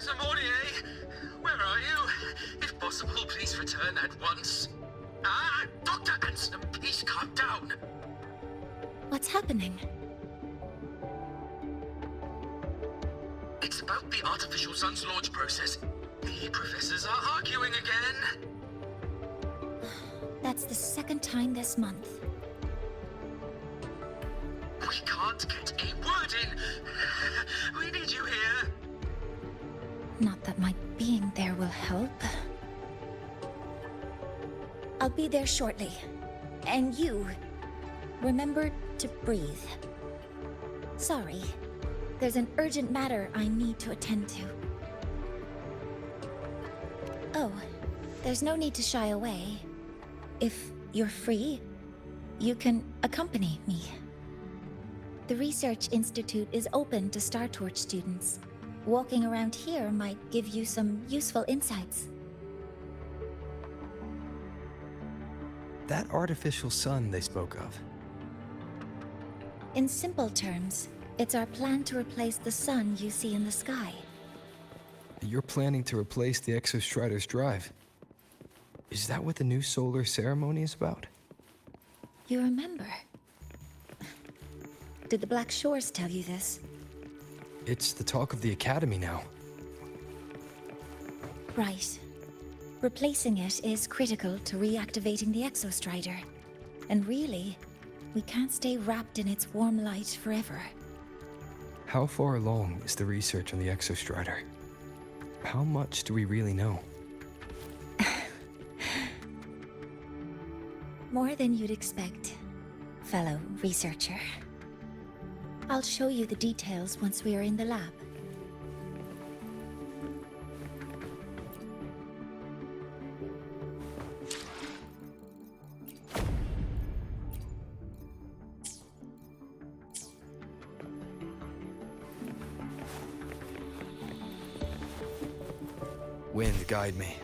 Professor Mortier, where are you? If possible, please return at once. Dr. Anselm, please calm down. What's happening? It's about the artificial sun's launch process. The professors are arguing again. That's the second time this month. We can't get a word in. We need you here. Not that my being there will help. I'll be there shortly. And you, remember to breathe. Sorry, there's an urgent matter I need to attend to. Oh, there's no need to shy away. If you're free, you can accompany me. The Research Institute is open to Star Torch students. Walking around here might give you some useful insights. That artificial sun they spoke of. In simple terms, it's our plan to replace the sun you see in the sky. You're planning to replace the Exostrider's drive. Is that what the new solar ceremony is about? You remember? Did the Black Shores tell you this? It's the talk of the Academy now. Right. Replacing it is critical to reactivating the Exostrider. And really, we can't stay wrapped in its warm light forever. How far along is the research on the Exostrider? How much do we really know? More than you'd expect, fellow researcher. I'll show you the details once we are in the lab. Wind, guide me.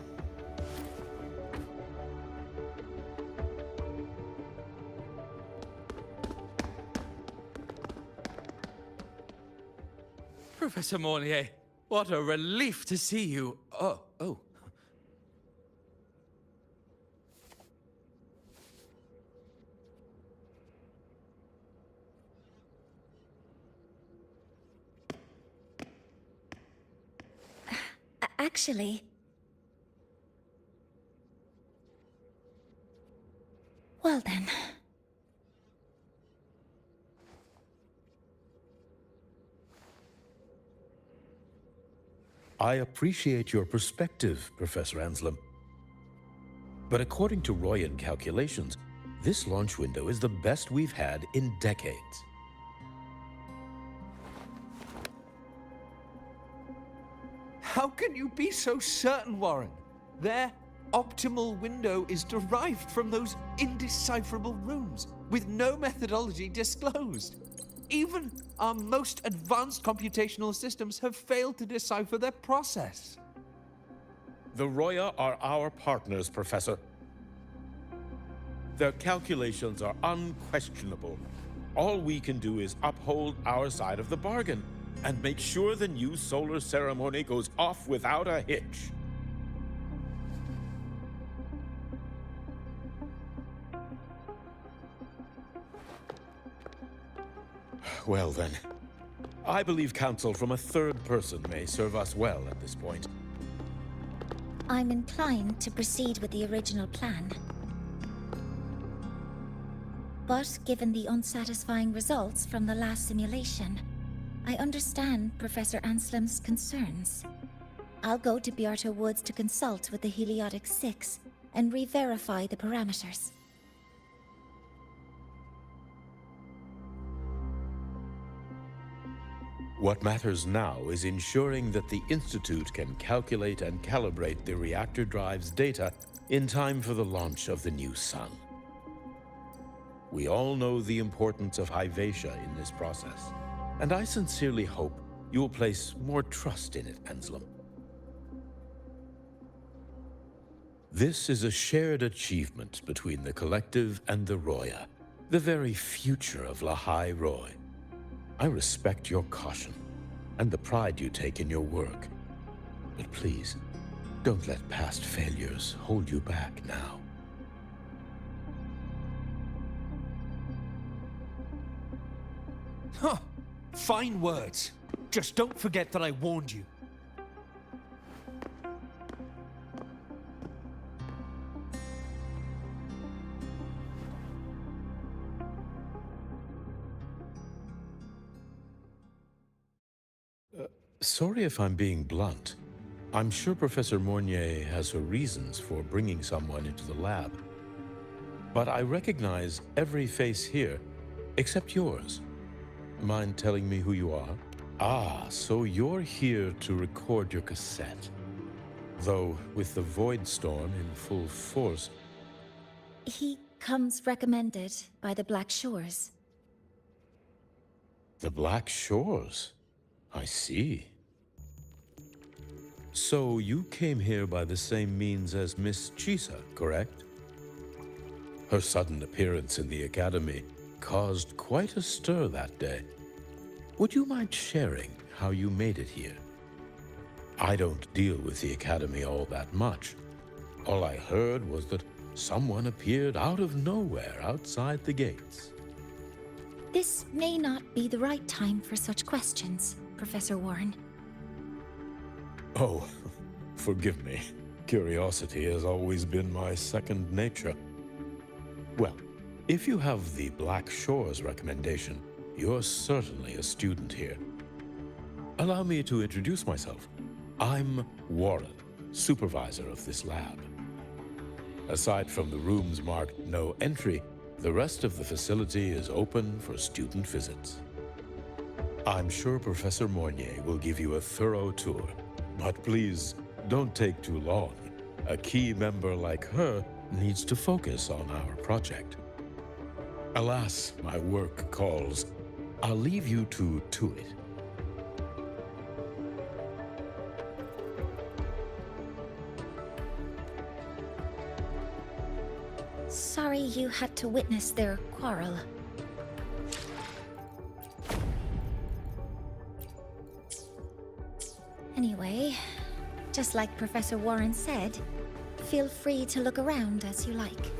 Professor Mortier, what a relief to see you. Oh. Actually... Well then... I appreciate your perspective, Professor Anselm. But according to Royan calculations, this launch window is the best we've had in decades. How can you be so certain, Warren? Their optimal window is derived from those indecipherable runes, with no methodology disclosed. Even our most advanced computational systems have failed to decipher their process. The Roya are our partners, Professor. Their calculations are unquestionable. All we can do is uphold our side of the bargain and make sure the new solar ceremony goes off without a hitch. Well then, I believe counsel from a third person may serve us well at this point. I'm inclined to proceed with the original plan. But given the unsatisfying results from the last simulation, I understand Professor Anselm's concerns. I'll go to Beata Woods to consult with the Heliotic Six and re-verify the parameters. What matters now is ensuring that the Institute can calculate and calibrate the reactor drive's data in time for the launch of the new sun. We all know the importance of Hyvatia in this process, and I sincerely hope you will place more trust in it, Anselm. This is a shared achievement between the Collective and the Roya, the very future of Lahai Roy. I respect your caution and the pride you take in your work. But please, don't let past failures hold you back now. Huh. Fine words. Just don't forget that I warned you. Sorry if I'm being blunt. I'm sure Professor Mornier has her reasons for bringing someone into the lab. But I recognize every face here, except yours. Mind telling me who you are? Ah, so you're here to record your cassette. Though, with the Void Storm in full force... He comes recommended by the Black Shores. The Black Shores? I see. So you came here by the same means as Miss Chisa, correct? Her sudden appearance in the Academy caused quite a stir that day. Would you mind sharing how you made it here? I don't deal with the Academy all that much. All I heard was that someone appeared out of nowhere outside the gates. This may not be the right time for such questions, Professor Warren. Oh, forgive me. Curiosity has always been my second nature. Well, if you have the Black Shores recommendation, you're certainly a student here. Allow me to introduce myself. I'm Warren, supervisor of this lab. Aside from the rooms marked no entry, the rest of the facility is open for student visits. I'm sure Professor Mornier will give you a thorough tour, but please don't take too long. A key member like her needs to focus on our project. Alas, my work calls. I'll leave you to it. Sorry you had to witness their quarrel. Anyway, just like Professor Warren said, feel free to look around as you like.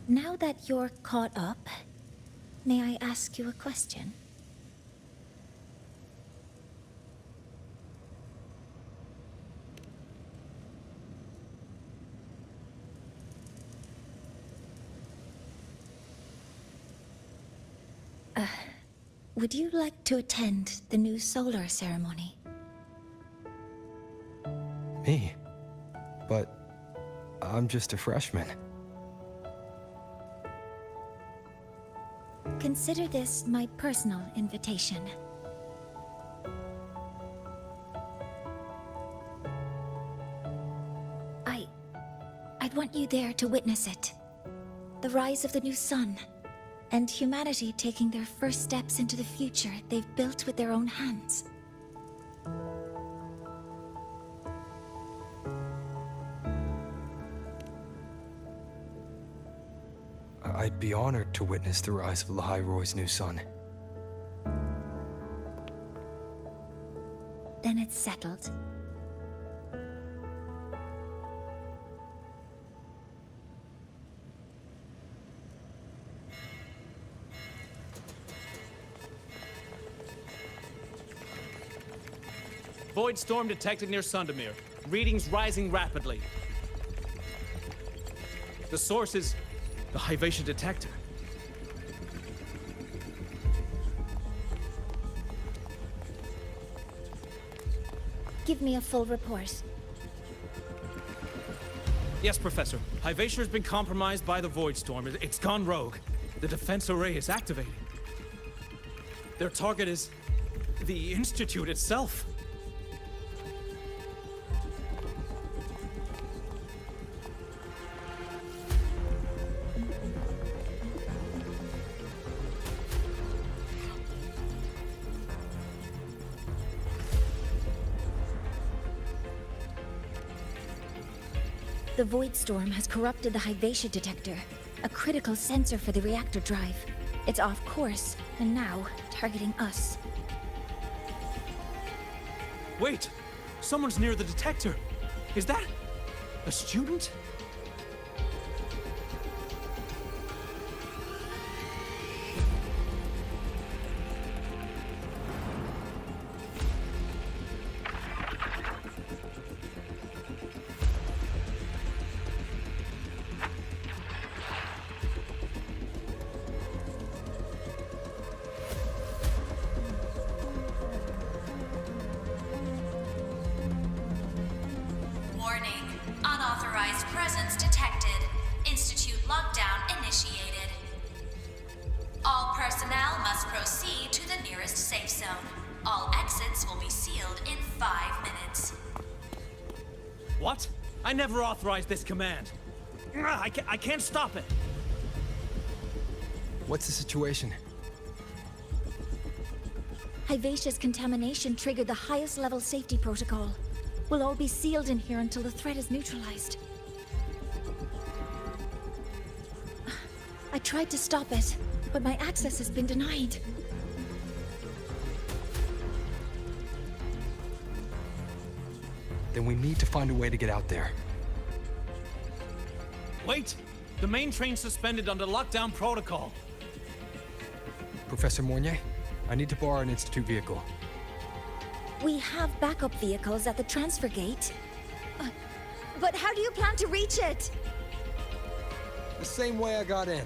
Now that you're caught up, may I ask you a question? Would you like to attend the new solar ceremony? Me? But I'm just a freshman. Consider this my personal invitation. I'd want you there to witness it. The rise of the new sun, and humanity taking their first steps into the future they've built with their own hands. I'd be honored to witness the rise of Lahai-Roy's new sun. Then it's settled. Void storm detected near Sundermere. Readings rising rapidly. The source is the Hyvatia detector. Give me a full report. Yes, Professor. Hyvatia has been compromised by the Void Storm. It's gone rogue. The defense array is activated. Their target is the Institute itself. The Void Storm has corrupted the Hyvatia detector, a critical sensor for the reactor drive. It's off course, and now targeting us. Wait! Someone's near the detector! Is that a student? Warning. Unauthorized presence detected. Institute lockdown initiated. All personnel must proceed to the nearest safe zone. All exits will be sealed in 5 minutes. What? I never authorized this command. I can't stop it. What's the situation? Hyvatia's contamination triggered the highest level safety protocol. We'll all be sealed in here until the threat is neutralized. I tried to stop it, but my access has been denied. Then we need to find a way to get out there. Wait! The main train's suspended under lockdown protocol. Professor Mornier, I need to borrow an Institute vehicle. We have backup vehicles at the transfer gate. But how do you plan to reach it? The same way I got in.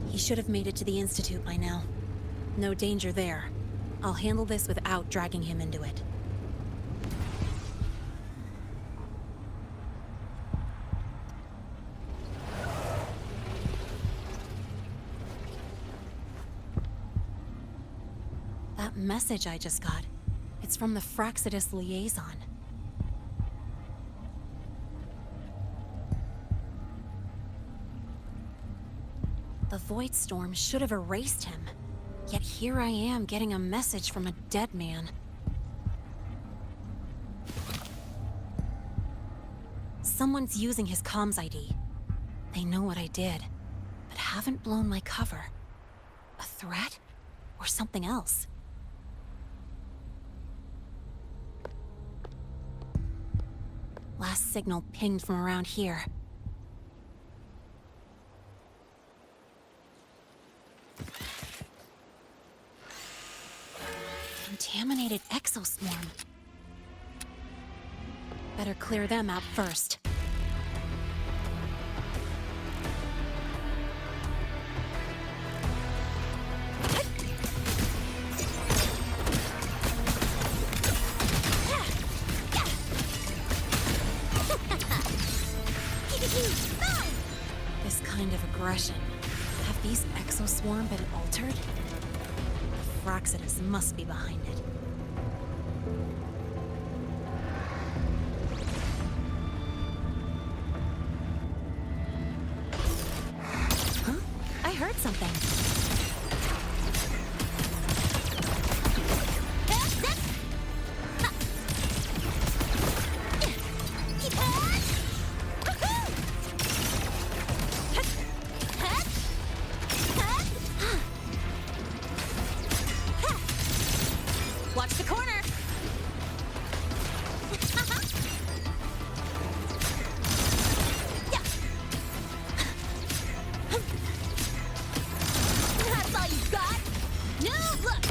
He should have made it to the Institute by now. No danger there. I'll handle this without dragging him into it. That message I just got, it's from the Fraxidus liaison. The Void Storm should have erased him. Yet here I am getting a message from a dead man. Someone's using his comms ID. They know what I did, but haven't blown my cover. A threat? Or something else? Last signal pinged from around here. Contaminated exoswarm. Better clear them out first. This kind of aggression. Have these exoswarm been altered? The Fraxidus must be behind it. Huh? I heard something. Watch the corner! Yeah. That's all you got? No, look!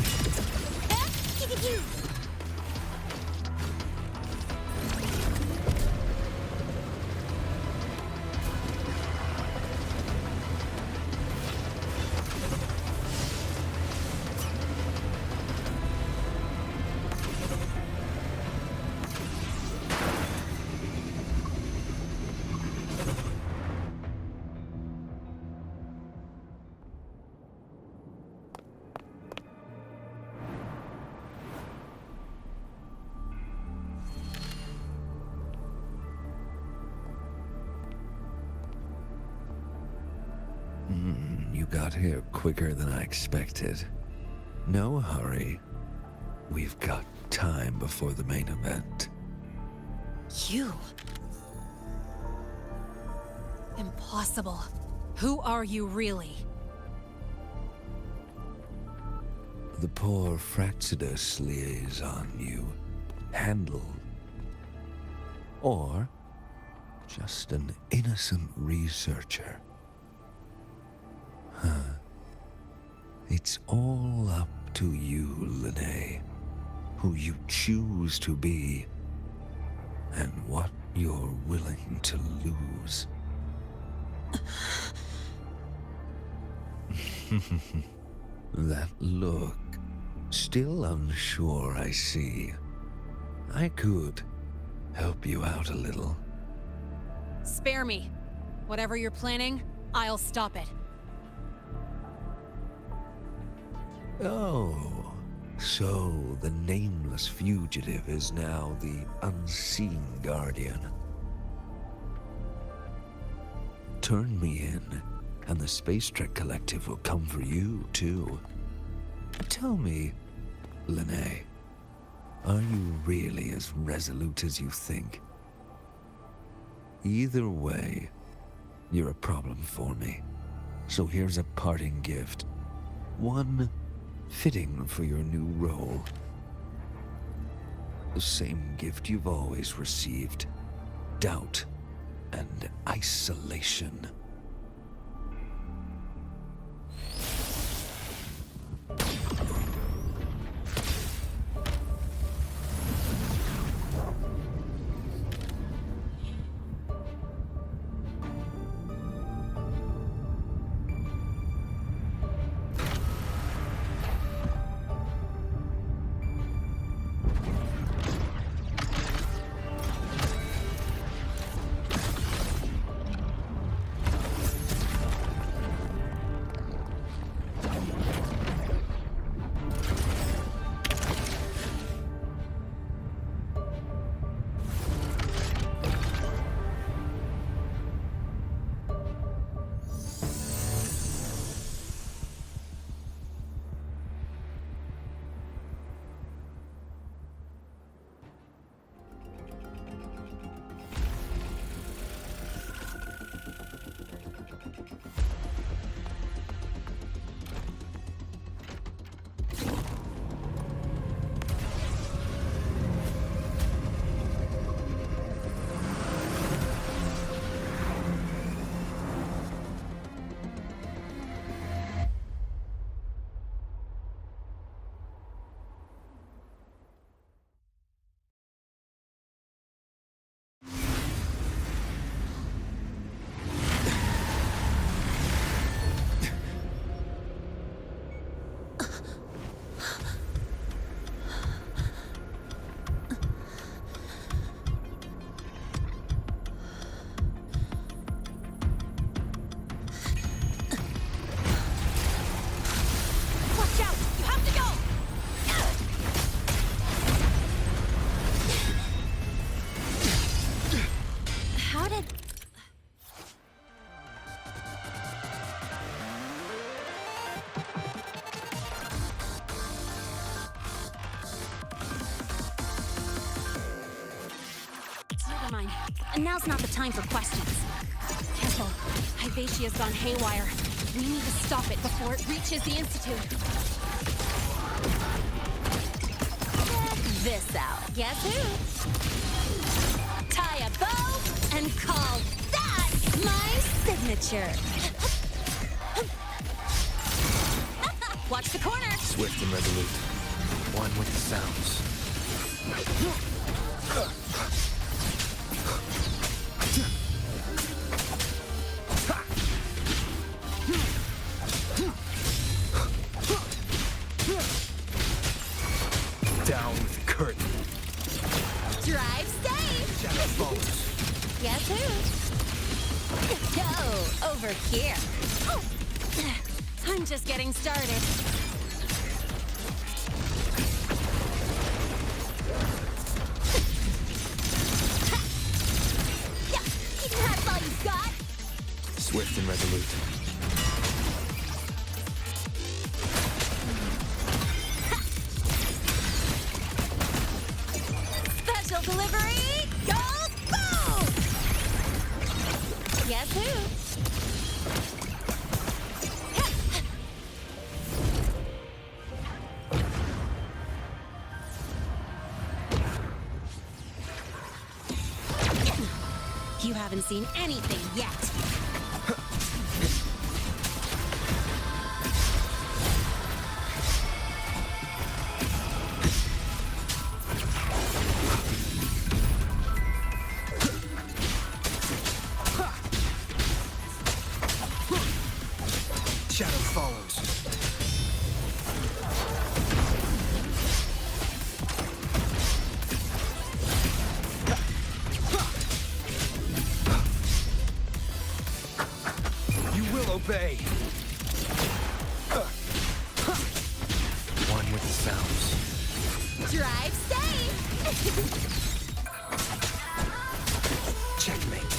You got here quicker than I expected. No hurry. We've got time before the main event. You? Impossible. Who are you really? The poor Fraxidus liaison you handled. Or just an innocent researcher. It's all up to you, Lene, who you choose to be, and what you're willing to lose. That look, still unsure, I see. I could help you out a little. Spare me. Whatever you're planning, I'll stop it. Oh, so the nameless fugitive is now the unseen guardian. Turn me in, and the Space Trek Collective will come for you, too. Tell me, Lene, are you really as resolute as you think? Either way, you're a problem for me. So here's a parting gift. One fitting for your new role. The same gift you've always received. Doubt and isolation. Never mind. Now's not the time for questions. Careful. Hyvatia's gone haywire. We need to stop it before it reaches the Institute. Check this out. Guess who? Tie a bow and call that my signature. Watch the corner. Swift and resolute. One with the sounds. Down with the curtain. Drive safe. Shadow follows. Guess who? Go over here. I'm just getting started. Yeah, that's all you've got. Swift and resolute. Special delivery goes boom! Guess who? You haven't seen anything yet. Shadow follows. You will obey. One with the sounds. Drive safe! Checkmate.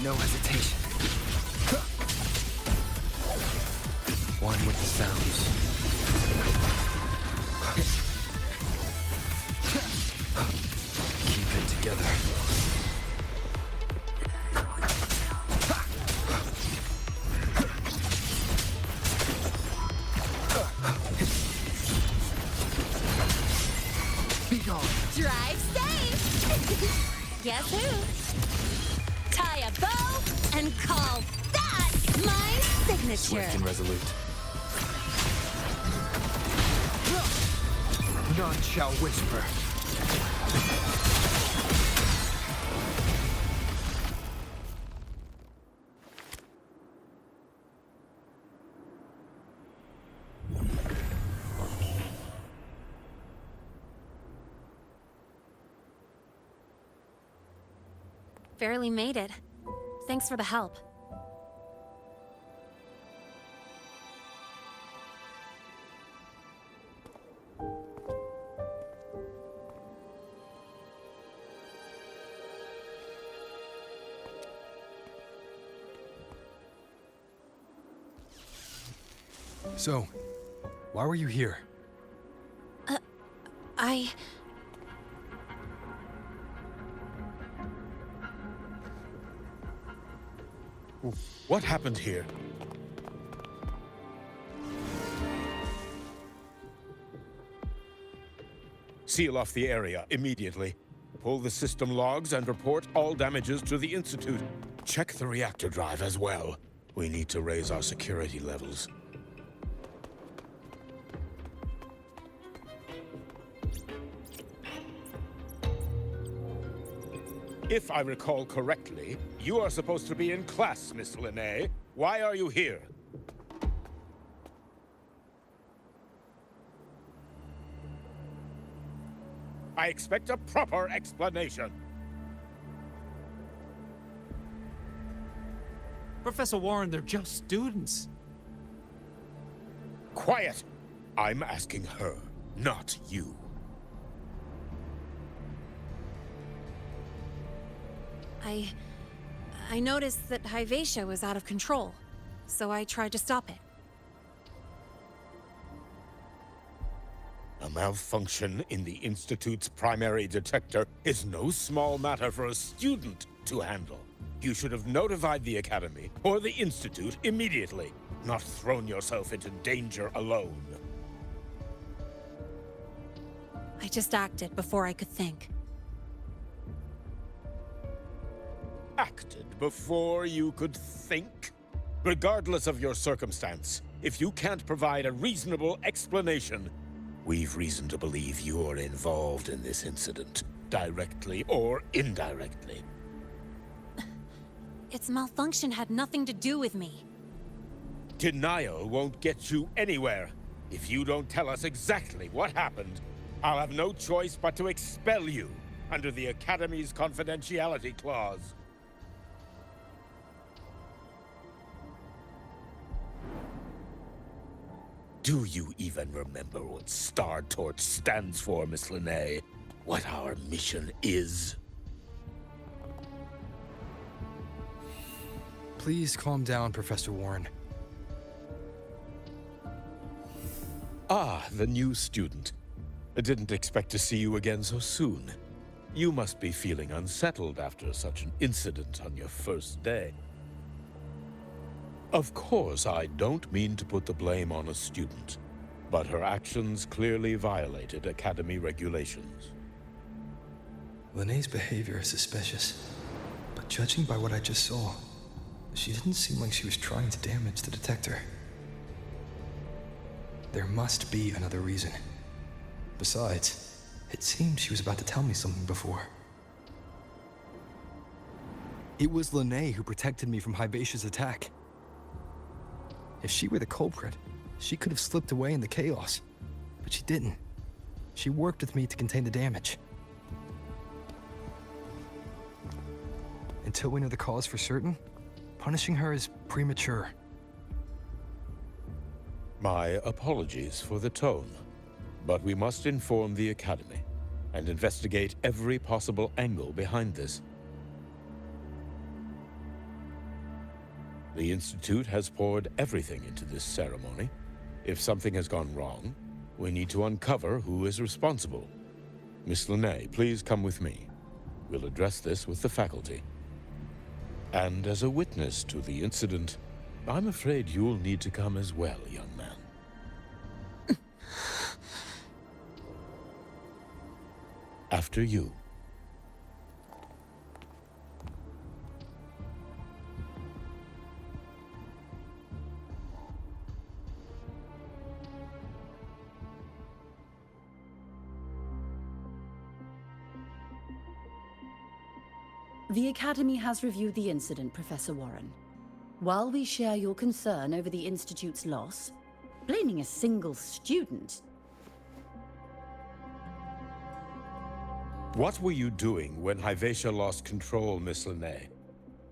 No hesitation. One with the sounds. Keep it together. Be gone. Drive safe! Guess who? Tie a bow and call that my signature. Swift and resolute. None shall whisper. Barely made it. Thanks for the help. So, why were you here? What happened here? Seal off the area immediately. Pull the system logs and report all damages to the Institute. Check the reactor drive as well. We need to raise our security levels. If I recall correctly, you are supposed to be in class, Miss Linnae. Why are you here? I expect a proper explanation. Professor Warren, they're just students. Quiet! I'm asking her, not you. I noticed that Hyvatia was out of control, so I tried to stop it. A malfunction in the Institute's primary detector is no small matter for a student to handle. You should have notified the Academy or the Institute immediately, not thrown yourself into danger alone. I just acted before I could think. Acted before you could think? Regardless of your circumstance, if you can't provide a reasonable explanation, we've reason to believe you're involved in this incident, directly or indirectly. Its malfunction had nothing to do with me. Denial won't get you anywhere. If you don't tell us exactly what happened, I'll have no choice but to expel you under the Academy's confidentiality clause. Do you even remember what Star Torch stands for, Miss Linnae? What our mission is? Please calm down, Professor Warren. Ah, the new student. I didn't expect to see you again so soon. You must be feeling unsettled after such an incident on your first day. Of course, I don't mean to put the blame on a student, but her actions clearly violated Academy regulations. Linnae's behavior is suspicious, but judging by what I just saw, she didn't seem like she was trying to damage the detector. There must be another reason. Besides, it seemed she was about to tell me something before. It was Linnae who protected me from Hibacia's attack. If she were the culprit, she could have slipped away in the chaos. But she didn't. She worked with me to contain the damage. Until we know the cause for certain, punishing her is premature. My apologies for the tone, but we must inform the Academy and investigate every possible angle behind this. The Institute has poured everything into this ceremony. If something has gone wrong, we need to uncover who is responsible. Miss Linnae, please come with me. We'll address this with the faculty. And as a witness to the incident, I'm afraid you'll need to come as well, young man. After you. The Academy has reviewed the incident, Professor Warren. While we share your concern over the Institute's loss, blaming a single student... What were you doing when Hibacia lost control, Miss Linnae?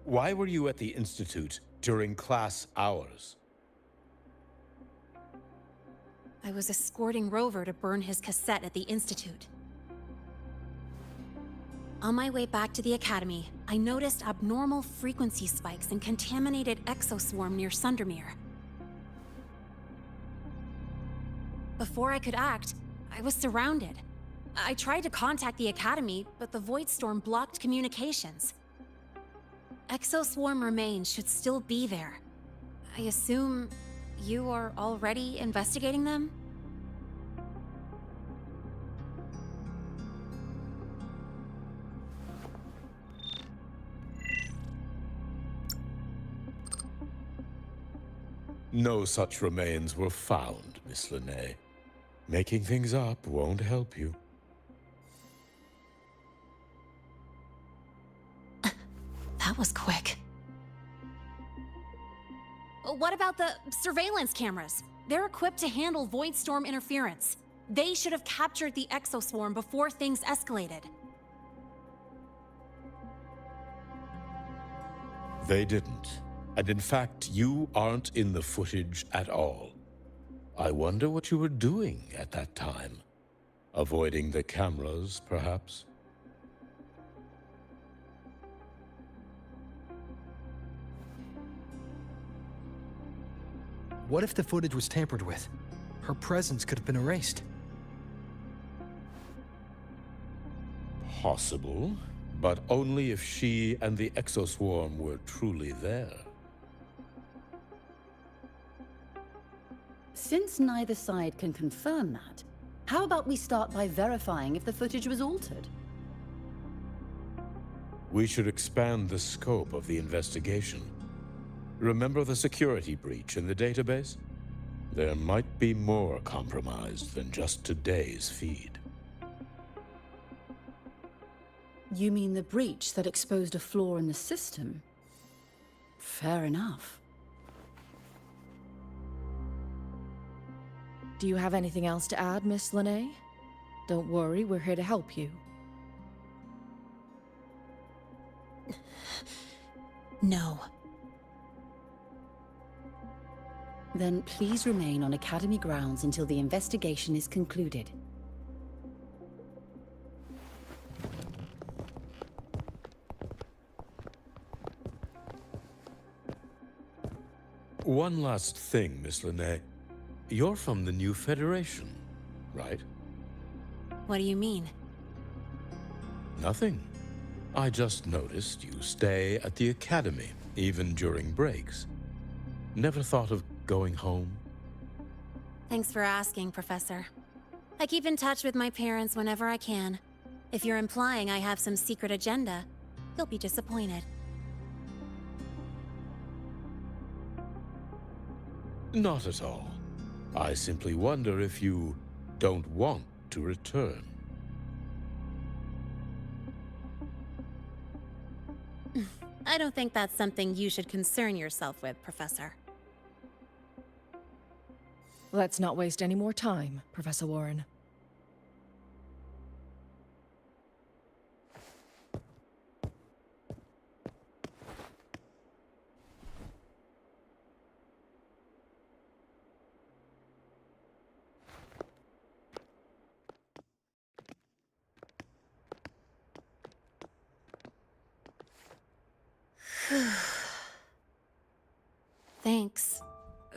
Why were you at the Institute during class hours? I was escorting Rover to burn his cassette at the Institute. On my way back to the Academy, I noticed abnormal frequency spikes and contaminated exoswarm near Sundermere. Before I could act, I was surrounded. I tried to contact the Academy, but the Void Storm blocked communications. Exoswarm remains should still be there. I assume you are already investigating them? No such remains were found, Miss Linnae. Making things up won't help you. That was quick. What about the surveillance cameras? They're equipped to handle Void Storm interference. They should have captured the exoswarm before things escalated. They didn't. And in fact, you aren't in the footage at all. I wonder what you were doing at that time. Avoiding the cameras, perhaps? What if the footage was tampered with? Her presence could have been erased. Possible, but only if she and the exoswarm were truly there. Since neither side can confirm that, how about we start by verifying if the footage was altered? We should expand the scope of the investigation. Remember the security breach in the database? There might be more compromised than just today's feed. You mean the breach that exposed a flaw in the system? Fair enough. Do you have anything else to add, Miss Lene? Don't worry, we're here to help you. No. Then please remain on Academy grounds until the investigation is concluded. One last thing, Miss Lene. You're from the new Federation, right? What do you mean? Nothing. I just noticed you stay at the Academy, even during breaks. Never thought of going home? Thanks for asking, Professor. I keep in touch with my parents whenever I can. If you're implying I have some secret agenda, you'll be disappointed. Not at all. I simply wonder if you don't want to return. I don't think that's something you should concern yourself with, Professor. Let's not waste any more time, Professor Warren. Thanks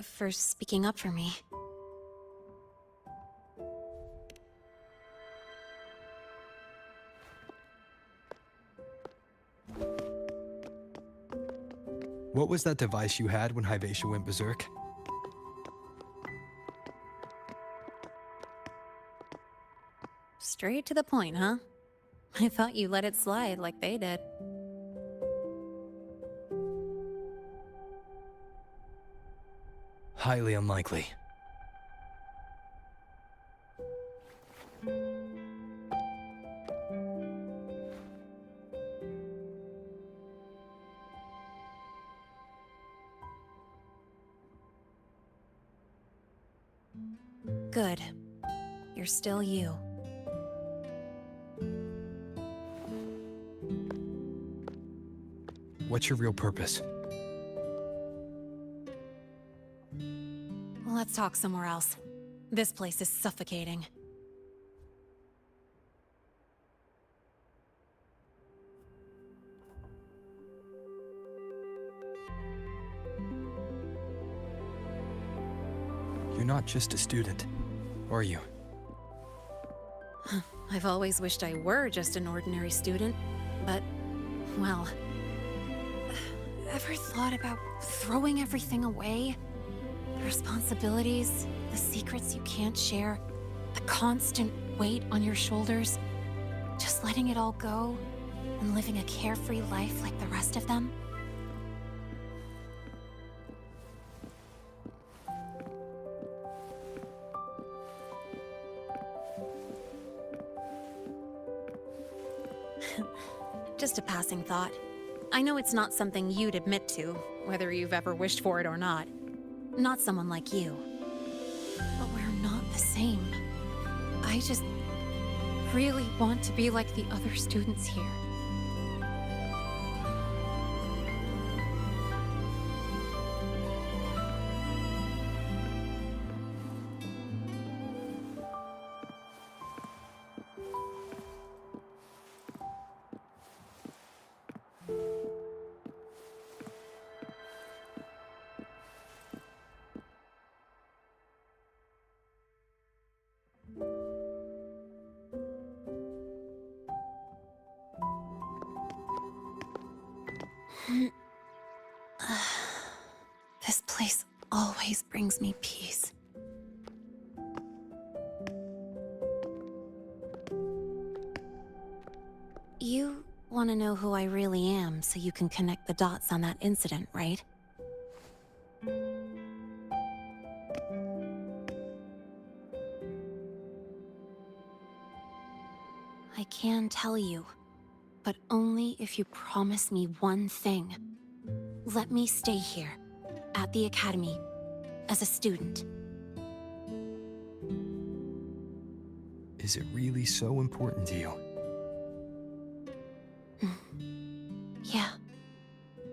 for speaking up for me. What was that device you had when Hyvatia went berserk? Straight to the point, huh? I thought you let it slide like they did. Highly unlikely. Good. You're still you. What's your real purpose? Let's talk somewhere else. This place is suffocating. You're not just a student, are you? I've always wished I were just an ordinary student, but, well... Ever thought about throwing everything away? The responsibilities, the secrets you can't share, the constant weight on your shoulders. Just letting it all go and living a carefree life like the rest of them? Just a passing thought. I know it's not something you'd admit to, whether you've ever wished for it or not. Not someone like you. But we're not the same. I just really want to be like the other students here. This place always brings me peace. You want to know who I really am so you can connect the dots on that incident, right? I can tell you, but only if you promise me one thing. Let me stay here, at the Academy, as a student. Is it really so important to you? Yeah,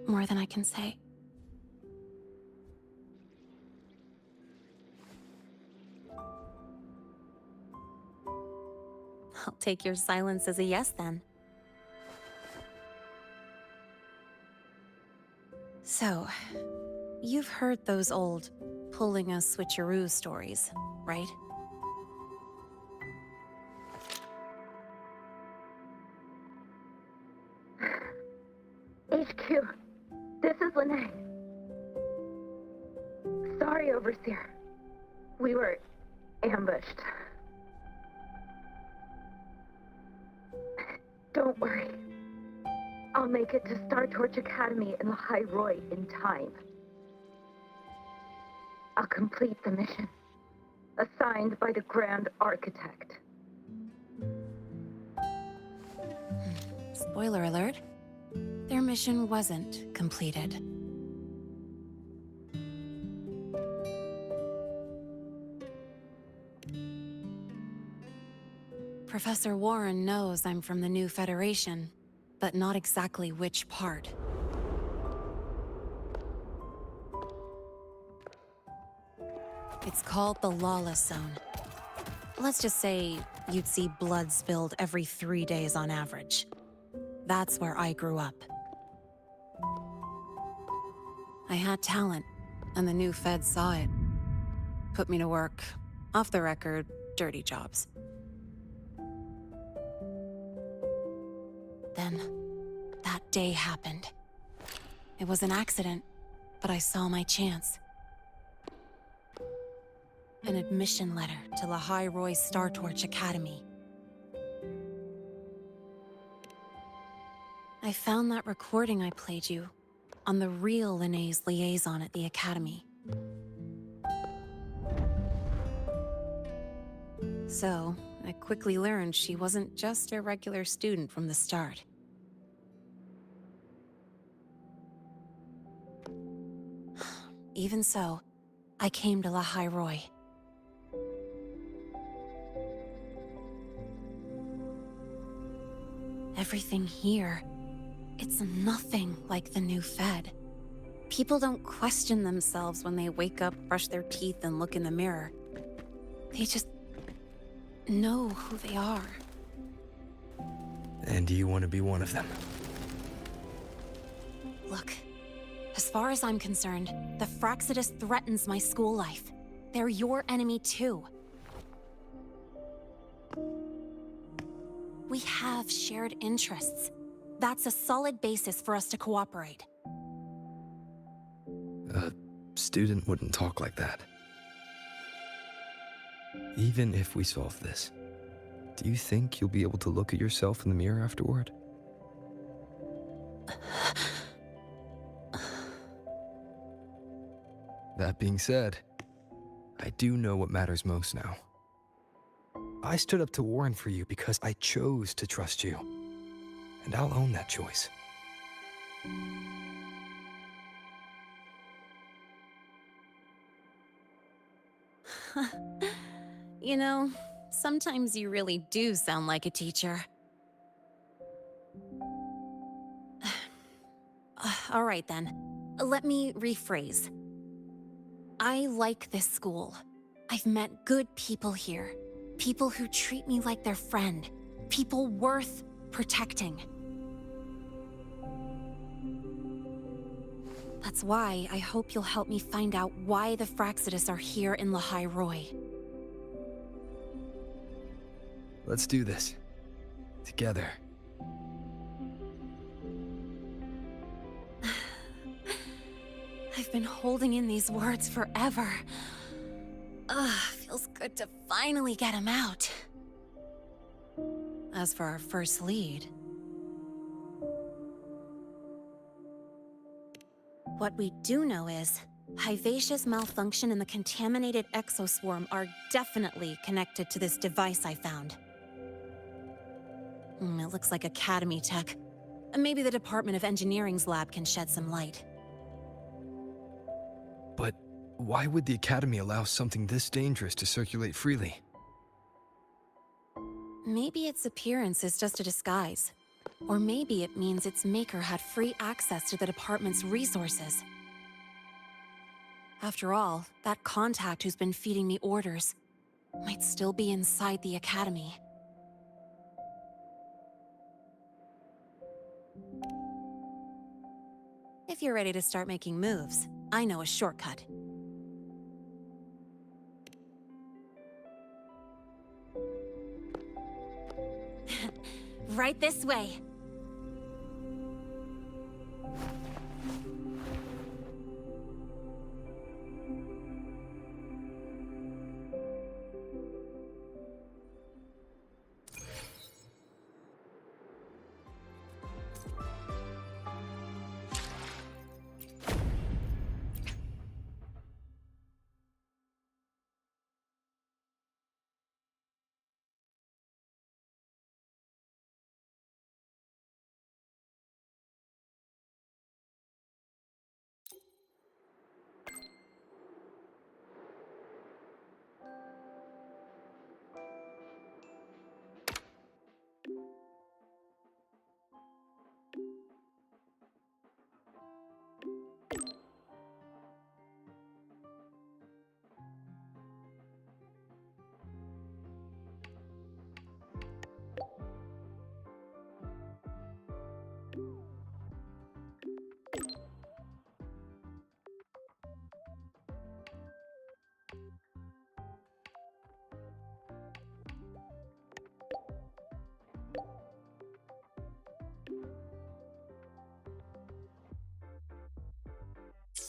more than I can say. I'll take your silence as a yes, then. So, you've heard those old pulling a switcheroo stories, right? HQ, this is Lene. Sorry, Overseer. We were ambushed. Don't worry. I'll make it to Star Torch Academy in Lahai Roy in time. I'll complete the mission, assigned by the Grand Architect. Spoiler alert. Their mission wasn't completed. Professor Warren knows I'm from the new Federation, but not exactly which part. It's called the Lawless Zone. Let's just say you'd see blood spilled every 3 days on average. That's where I grew up. I had talent, and the new feds saw it. Put me to work, off the record, dirty jobs. Then, that day happened. It was an accident, but I saw my chance. An admission letter to Lahai Roy Star Torch Academy. I found that recording I played you on the real Lene's liaison at the Academy. So, I quickly learned she wasn't just a regular student from the start. Even so, I came to Lahai Roy. Everything here, it's nothing like the new Fed. People don't question themselves when they wake up, brush their teeth, and look in the mirror. They just know who they are. And do you want to be one of them? Look, as far as I'm concerned, the Fraxidus threatens my school life. They're your enemy too. We have shared interests. That's a solid basis for us to cooperate. A student wouldn't talk like that. Even if we solve this, do you think you'll be able to look at yourself in the mirror afterward? That being said, I do know what matters most now. I stood up to Warren for you because I chose to trust you. And I'll own that choice. You know, sometimes you really do sound like a teacher. All right then, let me rephrase. I like this school. I've met good people here. People who treat me like their friend. People worth protecting. That's why I hope you'll help me find out why the Fraxidus are here in Lahai Roy. Let's do this. Together. I've been holding in these words forever. Feels good to finally get them out. As for our first lead... What we do know is, Hivacia's malfunction and the contaminated exoswarm are definitely connected to this device I found. It looks like Academy tech. Maybe the Department of Engineering's lab can shed some light. But why would the Academy allow something this dangerous to circulate freely? Maybe its appearance is just a disguise. Or maybe it means its maker had free access to the department's resources. After all, that contact who's been feeding me orders might still be inside the Academy. If you're ready to start making moves, I know a shortcut. Right this way.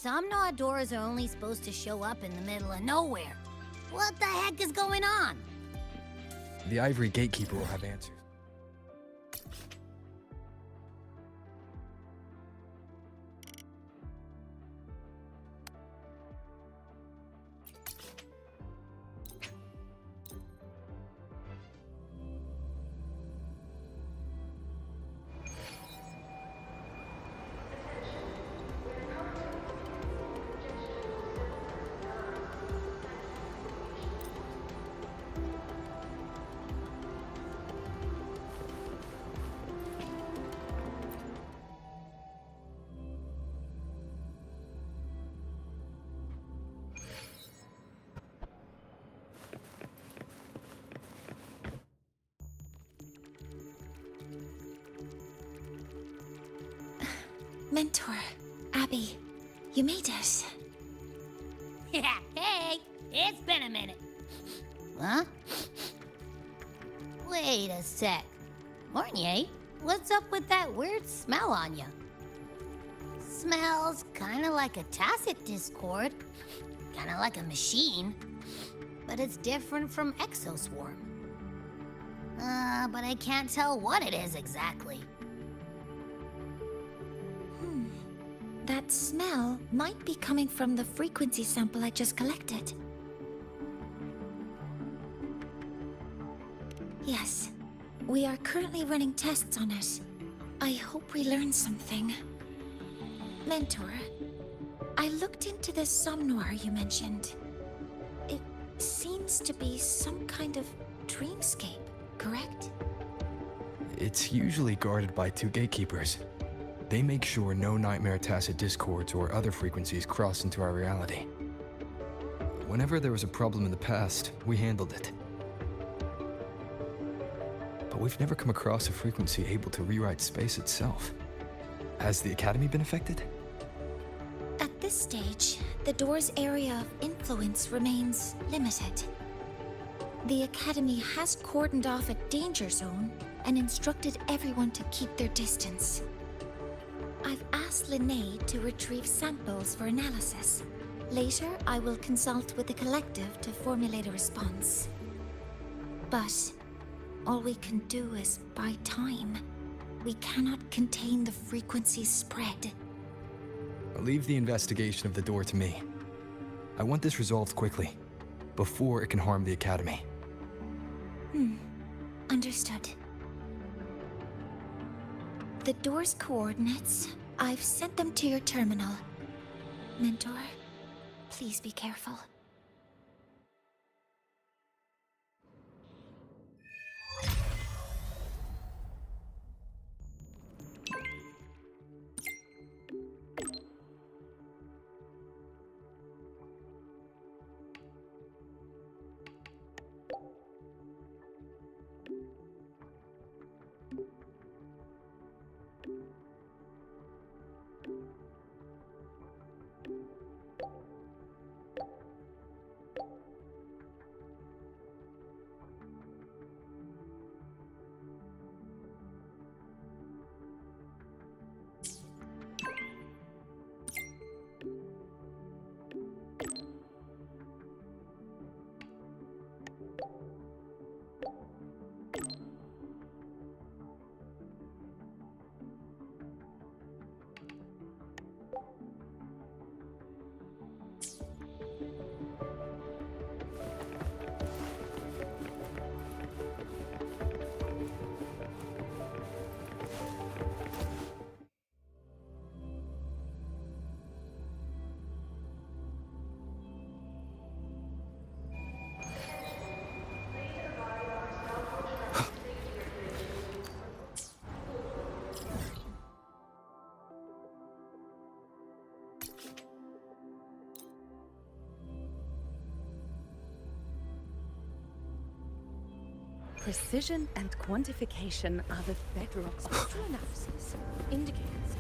Some Nod doors are only supposed to show up in the middle of nowhere. What the heck is going on? The Ivory Gatekeeper will have answers. Mentor, Abby, you made it. Yeah, hey, it's been a minute. Huh? Wait a sec. Mornier, what's up with that weird smell on you? Smells kinda like a tacit discord. Kinda like a machine. But it's different from Exoswarm. But I can't tell what it is exactly. That smell might be coming from the frequency sample I just collected. Yes, we are currently running tests on it. I hope we learn something. Mentor, I looked into this somnoir you mentioned. It seems to be some kind of dreamscape, correct? It's usually guarded by two gatekeepers. They make sure no nightmare tacit discords or other frequencies cross into our reality. Whenever there was a problem in the past, we handled it. But we've never come across a frequency able to rewrite space itself. Has the Academy been affected? At this stage, the door's area of influence remains limited. The Academy has cordoned off a danger zone and instructed everyone to keep their distance. I've asked Linnae to retrieve samples for analysis. Later, I will consult with the collective to formulate a response. But all we can do is buy time. We cannot contain the frequency spread. I'll leave the investigation of the door to me. I want this resolved quickly, before it can harm the Academy. Understood. The door's coordinates, I've sent them to your terminal. Mentor, please be careful. Precision and quantification are the bedrocks of true analysis. Indicators.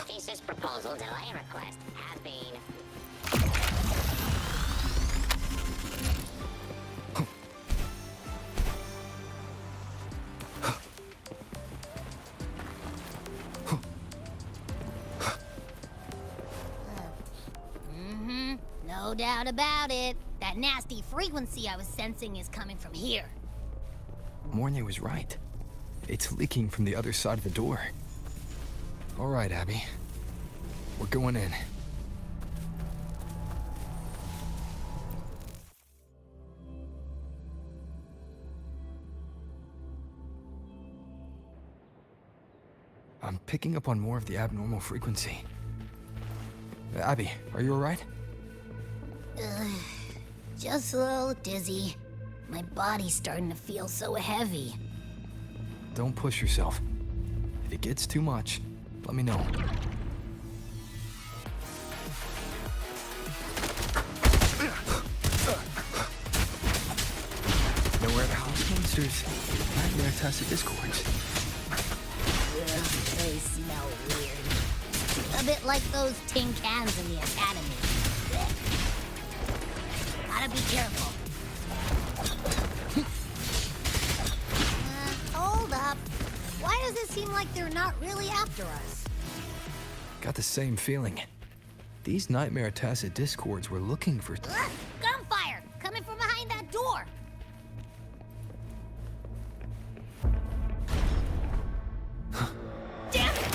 Thesis proposal delay request has been... No doubt about it. That nasty frequency I was sensing is coming from here. Mornay was right. It's leaking from the other side of the door. All right, Abby. We're going in. I'm picking up on more of the abnormal frequency. Abby, are you all right? Just a little dizzy. My body's starting to feel so heavy. Don't push yourself. If it gets too much, let me know. Nowhere to house monsters. Nightmare tacit discords. They smell weird. A bit like those tin cans in the Academy. Gotta be careful. Hold up. Why does it seem like they're not really after us? Got the same feeling. These Nightmare tacit discords were looking for... Gunfire! Coming from behind that door! Damn it!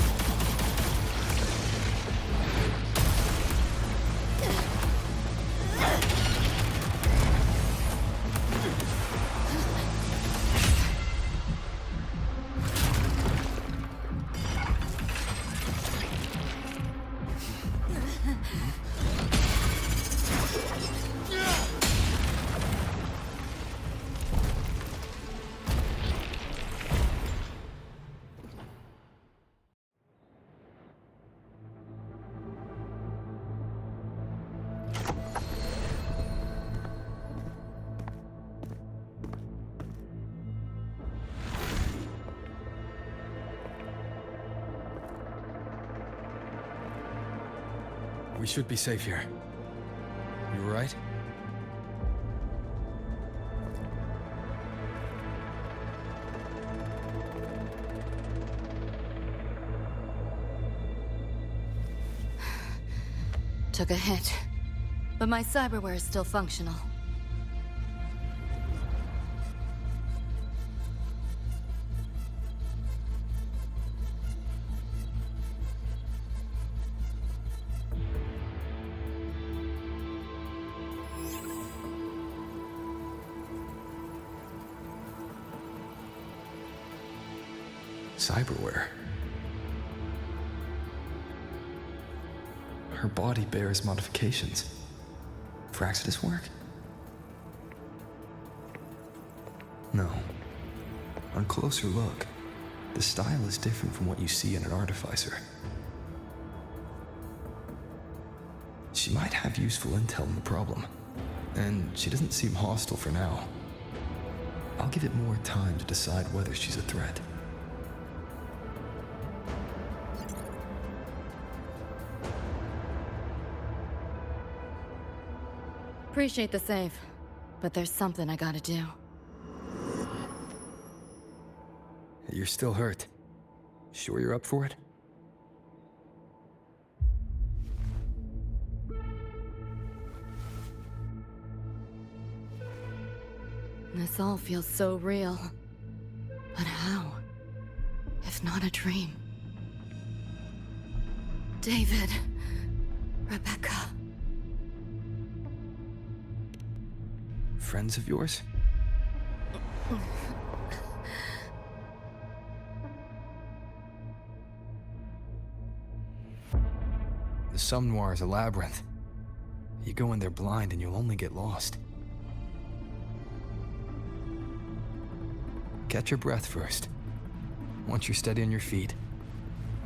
We should be safe here. right? Took a hit, but my cyberware is still functional. Cyberware. Her body bears modifications. For Exodus work? No. On closer look, the style is different from what you see in an artificer. She might have useful intel on the problem, and she doesn't seem hostile for now. I'll give it more time to decide whether she's a threat. Appreciate the save, but there's something I gotta do. You're still hurt. Sure you're up for it? This all feels so real. But how? If not a dream? David. Rebecca. Friends of yours? The Somme Noir is a labyrinth. You go in there blind and you'll only get lost. Catch your breath first. Once you're steady on your feet,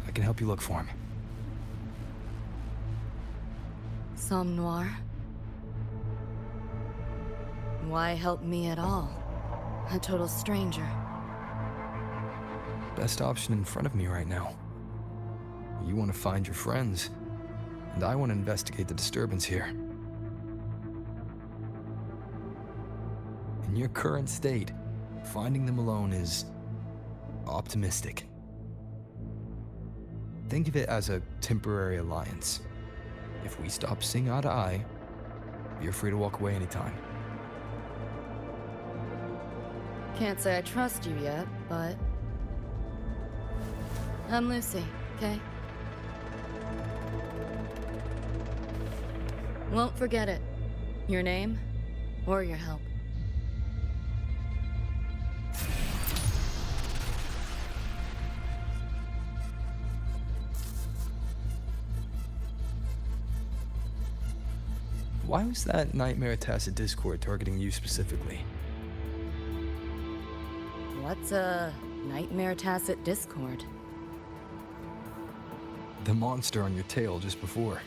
I can help you look for him. Somme Noir? Why help me at all? A total stranger. Best option in front of me right now. You want to find your friends, and I want to investigate the disturbance here. In your current state, finding them alone is optimistic. Think of it as a temporary alliance. If we stop seeing eye to eye, you're free to walk away anytime. Can't say I trust you yet, but... I'm Lucy, okay? Won't forget it. Your name, or your help. Why was that Nightmare Tacit Discord targeting you specifically? What's a Nightmare Tacit Discord? The monster on your tail just before.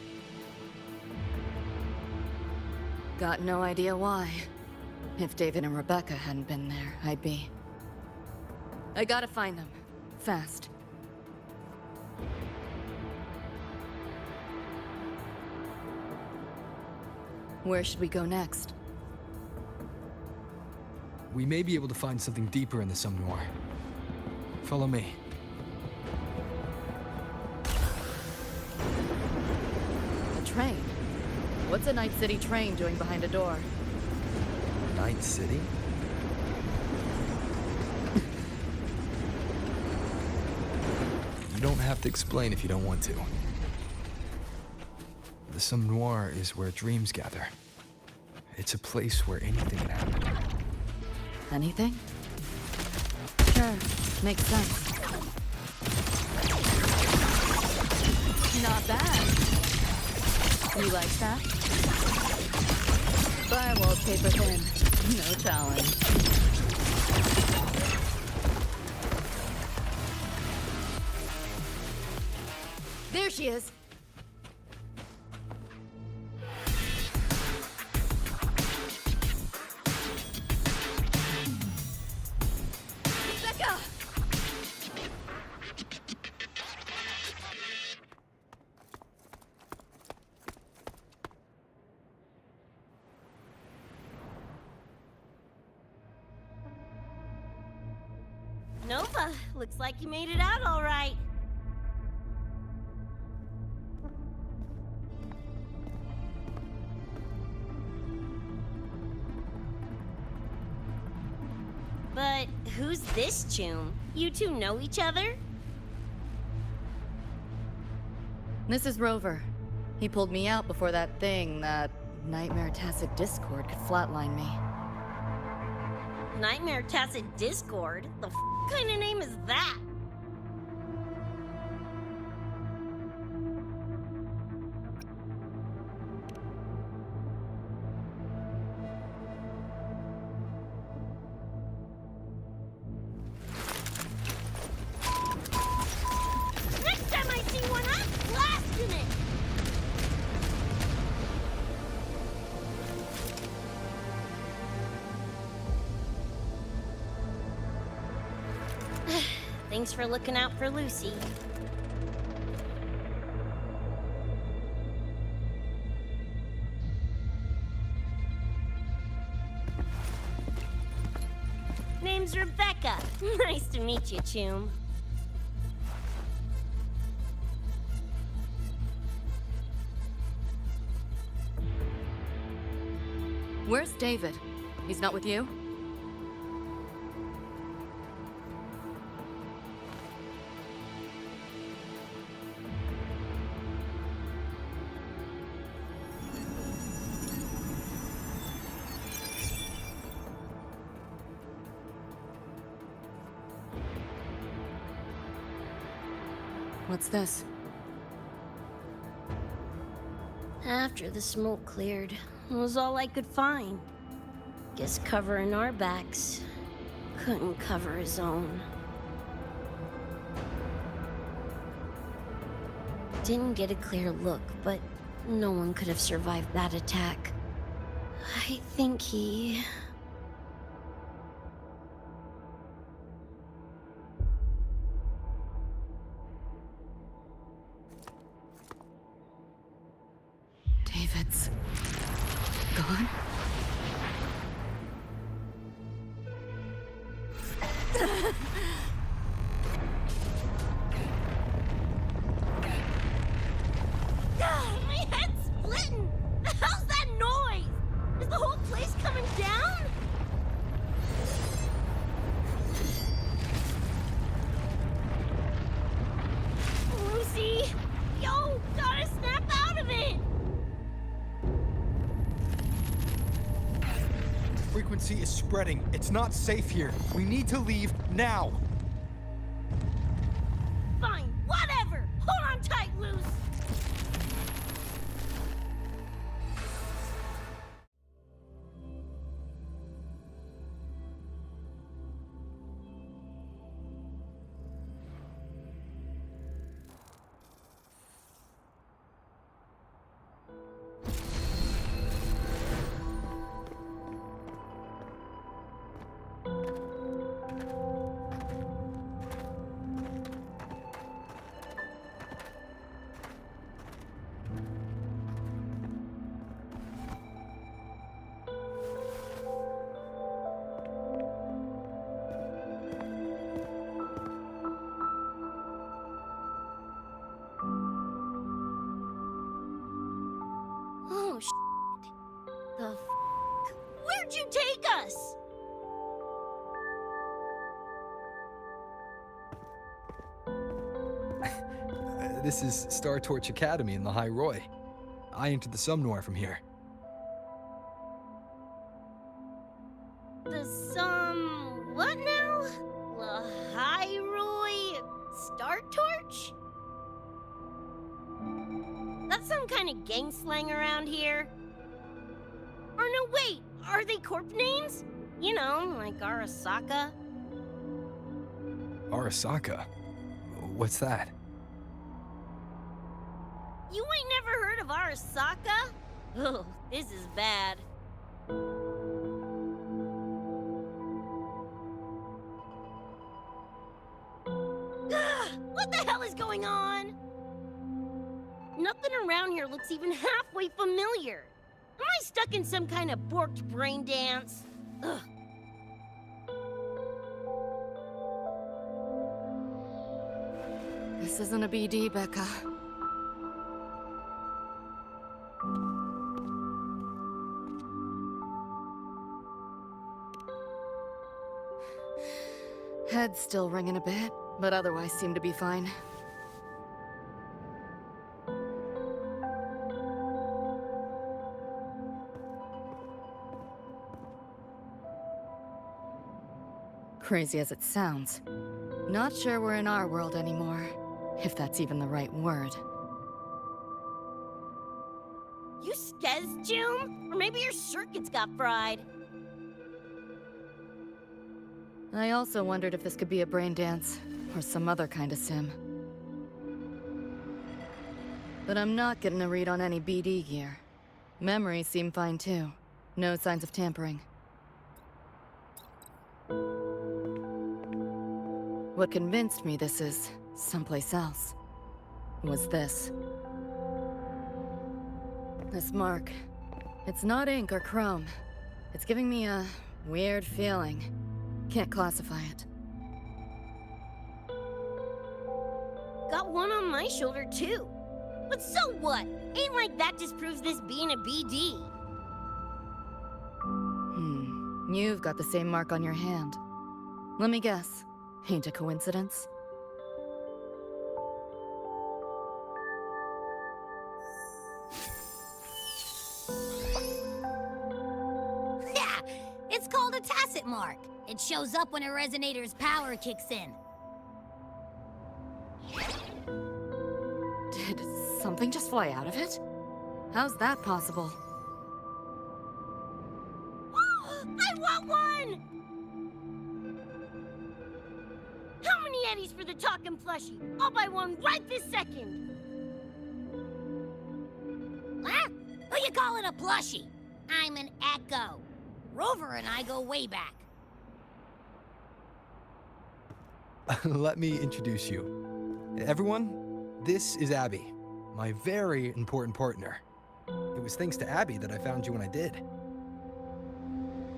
Got no idea why. If David and Rebecca hadn't been there, I'd be... I gotta find them. Fast. Where should we go next? We may be able to find something deeper in the Somme Noir. Follow me. A train? What's a Night City train doing behind a door? Night City? You don't have to explain if you don't want to. The Somme Noir is where dreams gather. It's a place where anything can happen. Anything? Sure, makes sense. Not bad. You like that? Firewall paper thin. No challenge. There she is. Rebecca! Nova, looks like you made it out all right. But who's this Choom? You two know each other? This is Rover. He pulled me out before that thing, that Nightmare Tacit Discord, could flatline me. Nightmare Tacit Discord? The kind of name is that? Next time I see one, I'm blasting it! Thanks for looking out for Lucy. Name's Rebecca. Nice to meet you, Choom. Where's David? He's not with you? What's this? After the smoke cleared, it was all I could find. Guess covering our backs couldn't cover his own. Didn't get a clear look, but no one could have survived that attack. I think he... David's gone? My head's splitting! The hell's that noise? Is the whole place coming down? Lucy! Yo, gotta snap out of it! Frequency is spreading. It's not safe here. We need to leave now. Fine, whatever! Hold on tight, Luce! Oh, shit. The f***? Where'd you take us? This is Star Torch Academy in the High Roy. I entered the Sumnoir from here. What now? The High Roy Star Torch? That's some kind of gang slang around here. Or no, wait, are they corp names? You know, like Arasaka. Arasaka? What's that? You ain't never heard of Arasaka? Oh, this is bad. What the hell is going on? Nothing around here looks even halfway familiar. Am I stuck in some kind of borked brain dance? Ugh. This isn't a BD, Becca. Head's still ringing a bit, but otherwise seem to be fine. Crazy as it sounds, not sure we're in our world anymore, if that's even the right word. You skez, June? Or maybe your circuits got fried. I also wondered if this could be a brain dance, or some other kind of sim. But I'm not getting a read on any BD gear. Memories seem fine too. No signs of tampering. What convinced me this is someplace else was this. This mark. It's not ink or chrome. It's giving me a weird feeling. Can't classify it. Got one on my shoulder too. But so what? Ain't like that disproves this being a BD. You've got the same mark on your hand. Let me guess. Ain't a coincidence? Yeah, it's called a tacit mark. It shows up when a resonator's power kicks in. Did something just fly out of it? How's that possible? I want one! How many eddies for the talking plushie? I'll buy one right this second! Huh? Who you calling a plushie? I'm an Echo. Rover and I go way back. Let me introduce you. Everyone, this is Abby, my very important partner. It was thanks to Abby that I found you when I did.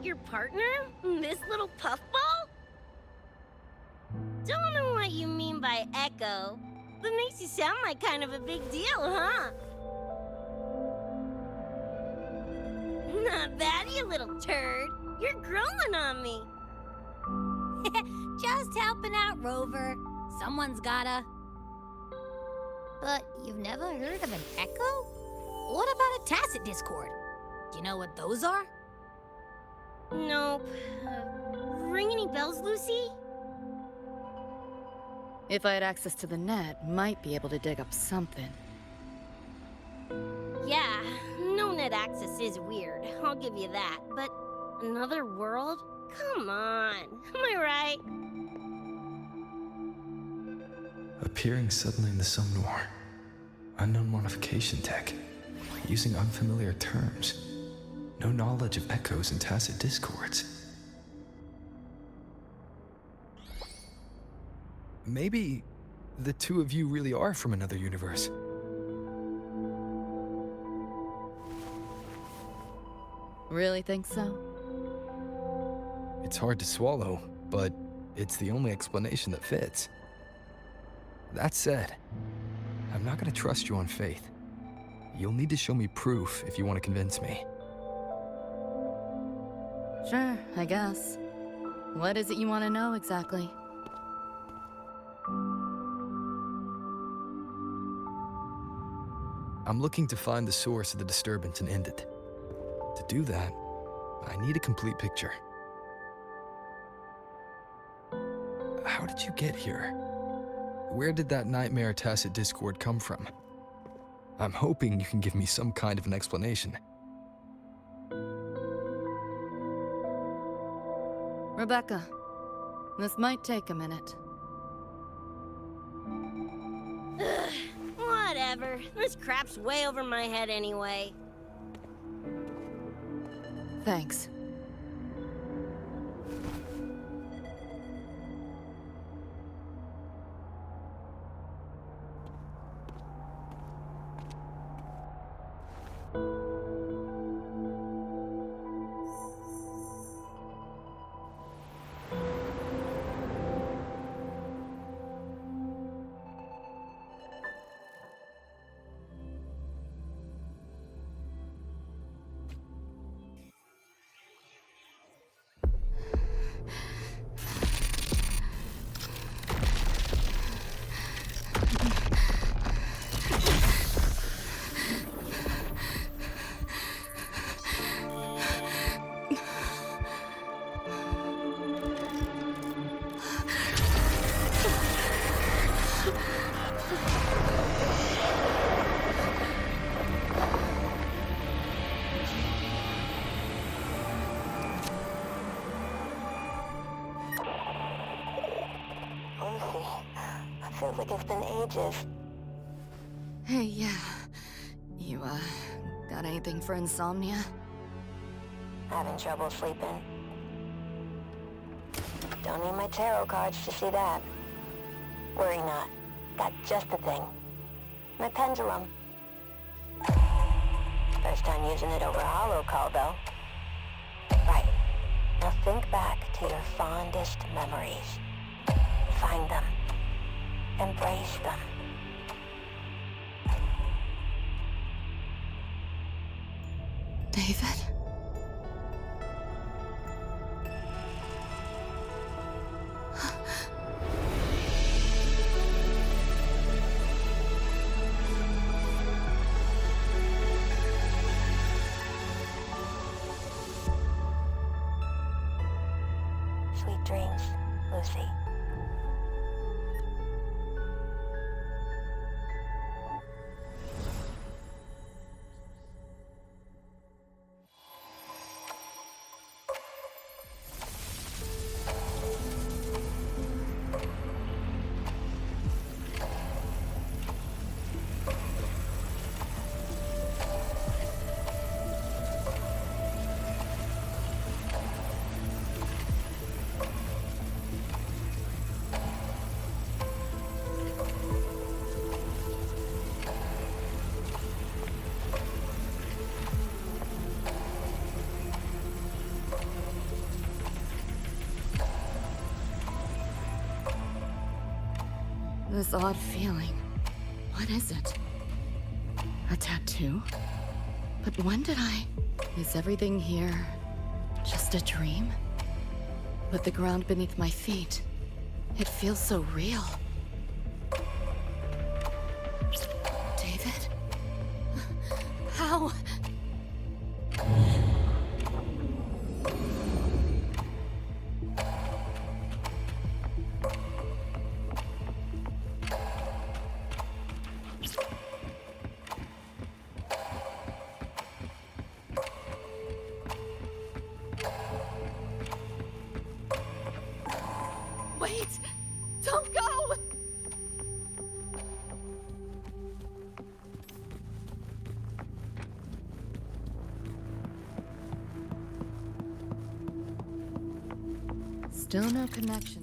Your partner? This little puffball? Don't know what you mean by Echo, but makes you sound like kind of a big deal, huh? Not bad, you little turd. You're growing on me. Just helping out, Rover. Someone's gotta. But you've never heard of an Echo? What about a tacit discord? Do you know what those are? Nope. Ring any bells, Lucy? If I had access to the net, might be able to dig up something. Yeah, no net access is weird. I'll give you that. But another world? Come on. Am I right? Appearing suddenly in the Somnor. Unknown modification tech. Using unfamiliar terms. No knowledge of echoes and tacit discords. Maybe the two of you really are from another universe. Really think so? It's hard to swallow, but it's the only explanation that fits. That said, I'm not gonna trust you on faith. You'll need to show me proof if you want to convince me. Sure, I guess. What is it you want to know exactly? I'm looking to find the source of the disturbance and end it. To do that, I need a complete picture. How did you get here? Where did that nightmare tacit discord come from? I'm hoping you can give me some kind of an explanation. Rebecca, this might take a minute. Ugh, whatever. This crap's way over my head anyway. Thanks. Feels like it's been ages. Hey, yeah. You, got anything for insomnia? Having trouble sleeping? Don't need my tarot cards to see that. Worry not. Got just the thing. My pendulum. First time using it over hollow call, though. Right. Now think back to your fondest memories. Find them. Embrace them. David? Sweet dreams, Lucy. This odd feeling. What is it? A tattoo? But when did I... Is everything here just a dream? But the ground beneath my feet, it feels so real. David? How? Wait! Don't go! Still no connection.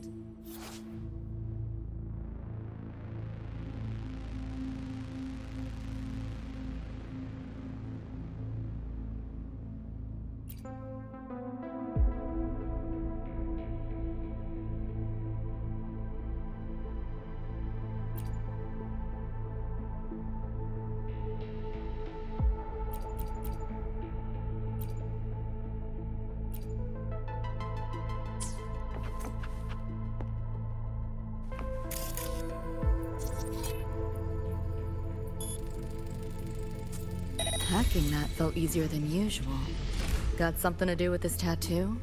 Hacking that felt easier than usual. Got something to do with this tattoo?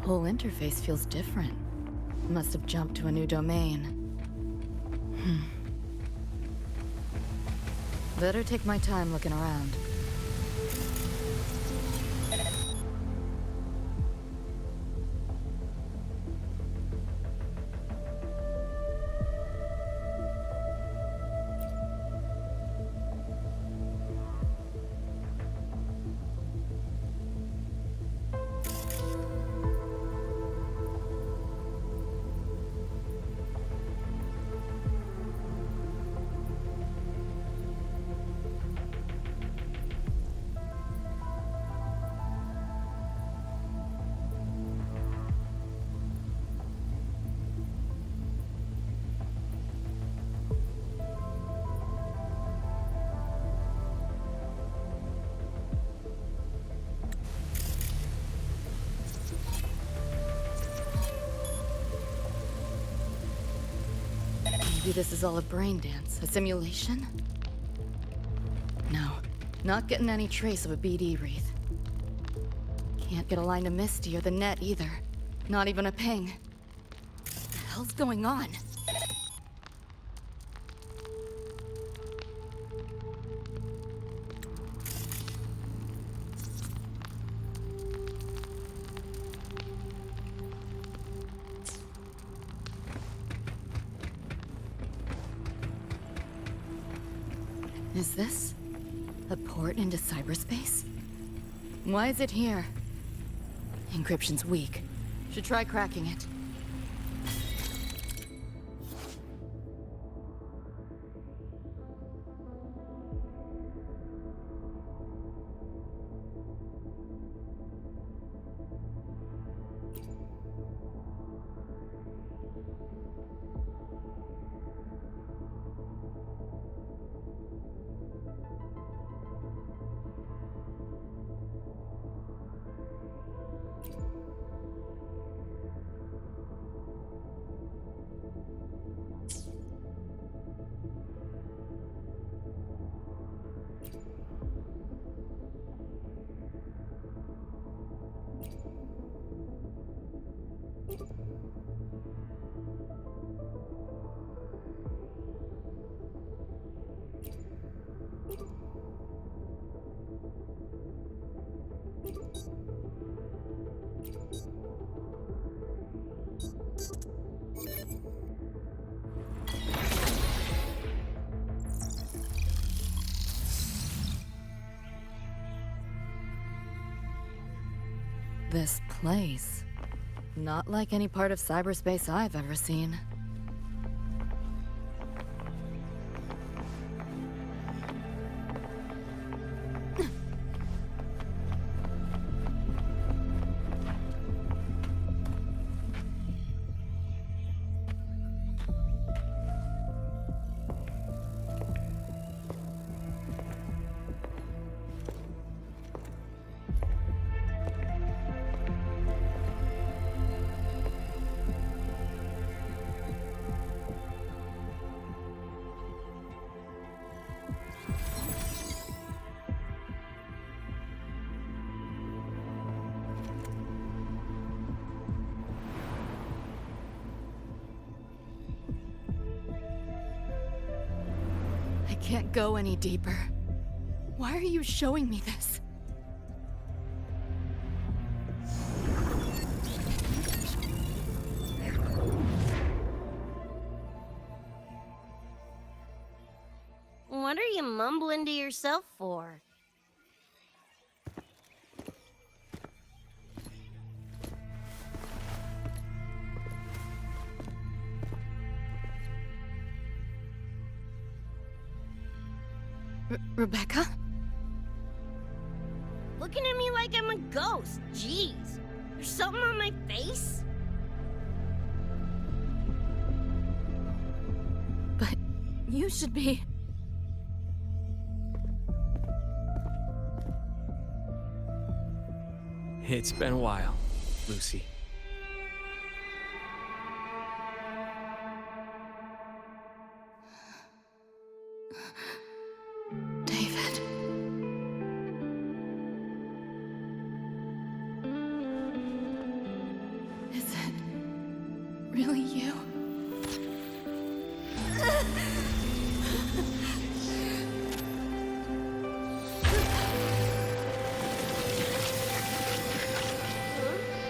Whole interface feels different. Must have jumped to a new domain. Better take my time looking around. Maybe this is all a brain dance, a simulation? No, not getting any trace of a BD wreath. Can't get a line to Misty or the net either. Not even a ping. What the hell's going on? Is this a port into cyberspace? Why is it here? Encryption's weak. Should try cracking it. This place. Not like any part of cyberspace I've ever seen. I can't go any deeper. Why are you showing me this? What are you mumbling to yourself for? Rebecca? Looking at me like I'm a ghost. Jeez. There's something on my face? But you should be... It's been a while, Lucy. David. Is it really you?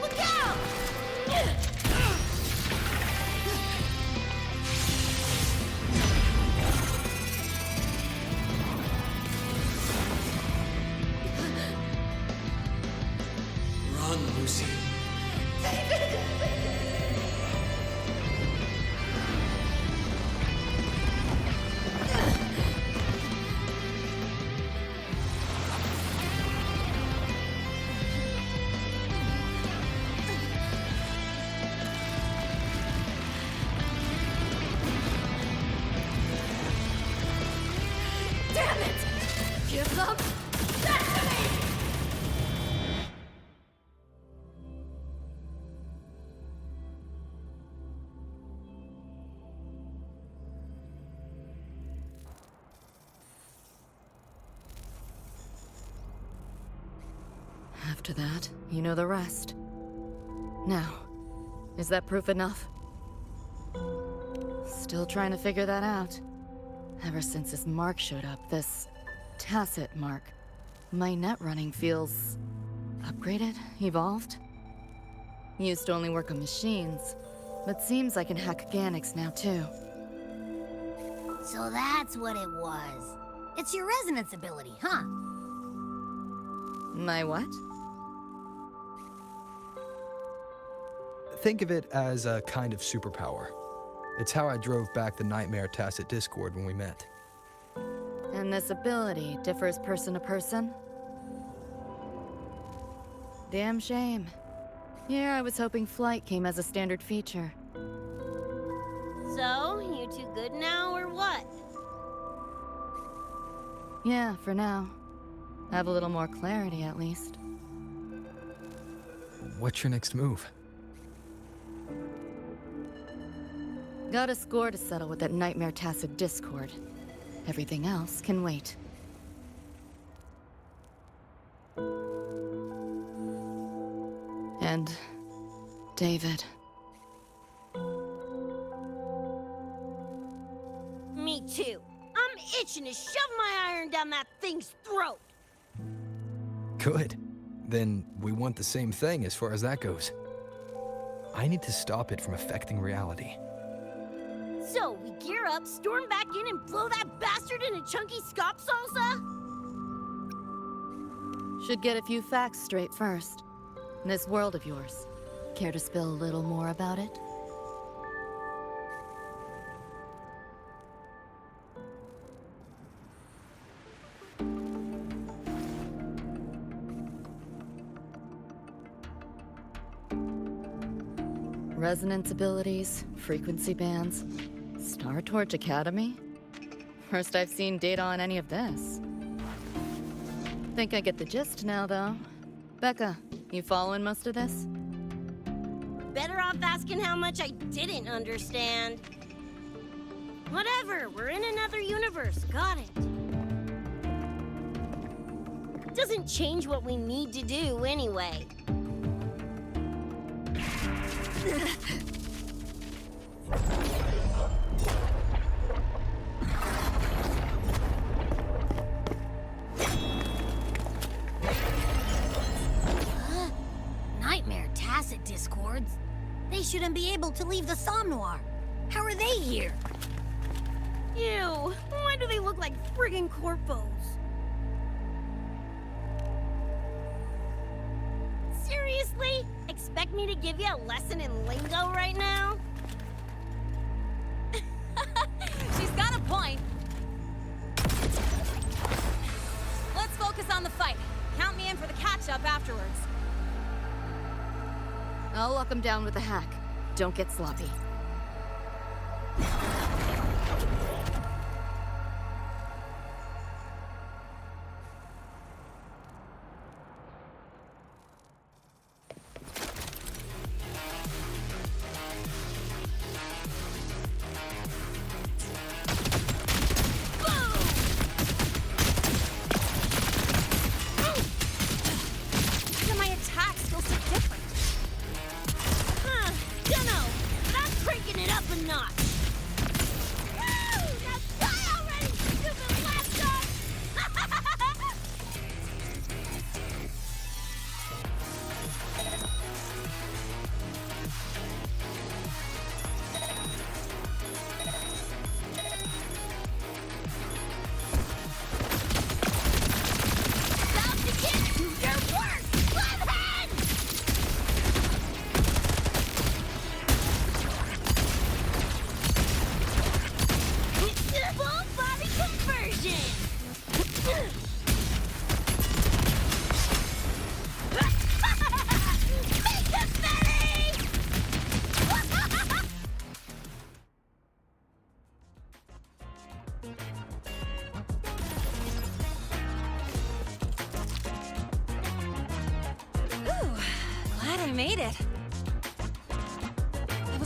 Look out! Run, Lucy. After that, you know the rest. Now, is that proof enough? Still trying to figure that out. Ever since this mark showed up, this tacit mark, my net running feels upgraded, evolved. Used to only work on machines, but seems I can hack organics now too. So that's what it was. It's your resonance ability, huh? My what? Think of it as a kind of superpower. It's how I drove back the Nightmare Tacit Discord when we met. And this ability differs person to person? Damn shame. Here I was hoping flight came as a standard feature. So, you two good now, or what? Yeah, for now. Have a little more clarity, at least. What's your next move? Got a score to settle with that Nightmare Tacit Discord. Everything else can wait. And David. Me too. I'm itching to shove my iron down that thing's throat. Good. Then we want the same thing as far as that goes. I need to stop it from affecting reality. So, we gear up, storm back in, and blow that bastard in a chunky scop salsa? Should get a few facts straight first. This world of yours. Care to spill a little more about it? Resonance abilities, frequency bands, Star Torch Academy? First I've seen data on any of this. Think I get the gist now, though. Becca, you following most of this? Better off asking how much I didn't understand. Whatever, we're in another universe, got it. Doesn't change what we need to do anyway. Nightmare Tacit Discords? They shouldn't be able to leave the Somnoir. How are they here? Ew, why do they look like friggin' corpos? Seriously? Expect me to give you a lesson in lingo right now? She's got a point. Let's focus on the fight. Count me in for the catch-up afterwards. I'll lock him down with a hack. Don't get sloppy.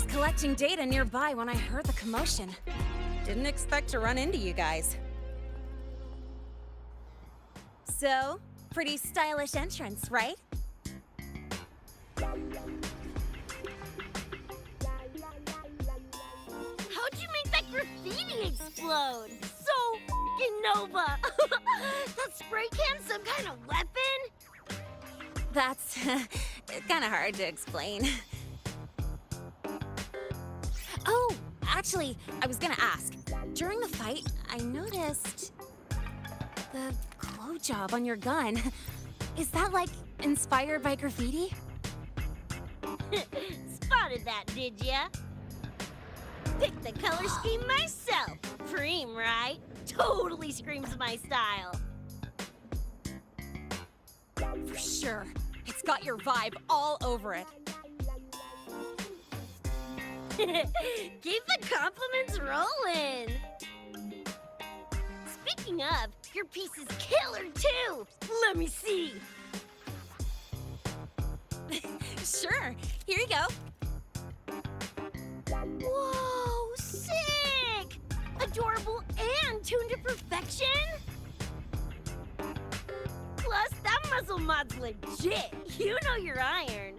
Collecting data nearby when I heard the commotion. Didn't expect to run into you guys. So, pretty stylish entrance, right? unload. So fucking Nova. That spray can's some kind of weapon? That's kind of hard to explain. Oh, actually, I was gonna ask. During the fight, I noticed the glow job on your gun. Is that, like, inspired by graffiti? Spotted that, did ya? Picked the color scheme myself. Preem, right? Totally screams my style. For sure. It's got your vibe all over it. Keep the compliments rolling. Speaking of, your piece is killer too. Let me see. Sure. Here you go. Whoa, sick! Adorable and tuned to perfection. Plus, that muzzle mod's legit. You know your iron.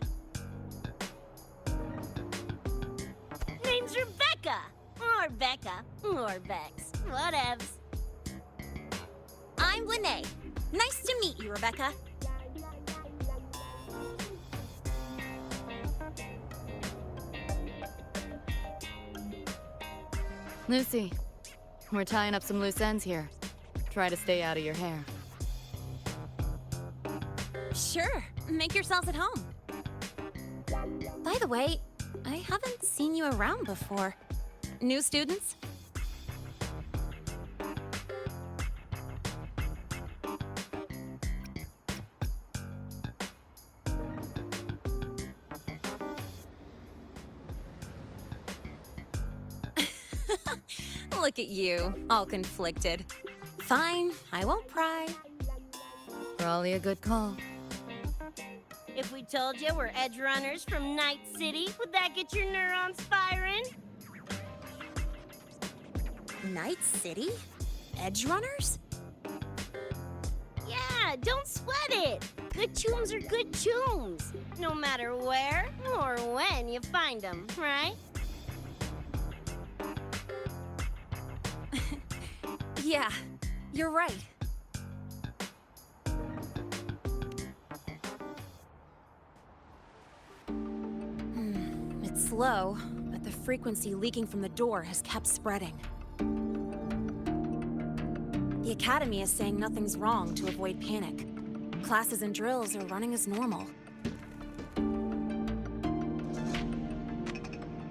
Name's Rebecca. Or Becca. Or Bex. Whatevs. I'm Lene. Nice to meet you, Rebecca. Lucy, we're tying up some loose ends here. Try to stay out of your hair. Sure. Make yourselves at home. By the way, I haven't seen you around before. New students? Look at you, all conflicted. Fine, I won't pry. Probably a good call. If we told you we're edge runners from Night City, would that get your neurons firing? Night City? Edge runners? Yeah, don't sweat it. Good tunes are good tunes, no matter where or when you find them, right? Yeah, you're right. It's slow, but the frequency leaking from the door has kept spreading. The Academy is saying nothing's wrong to avoid panic. Classes and drills are running as normal.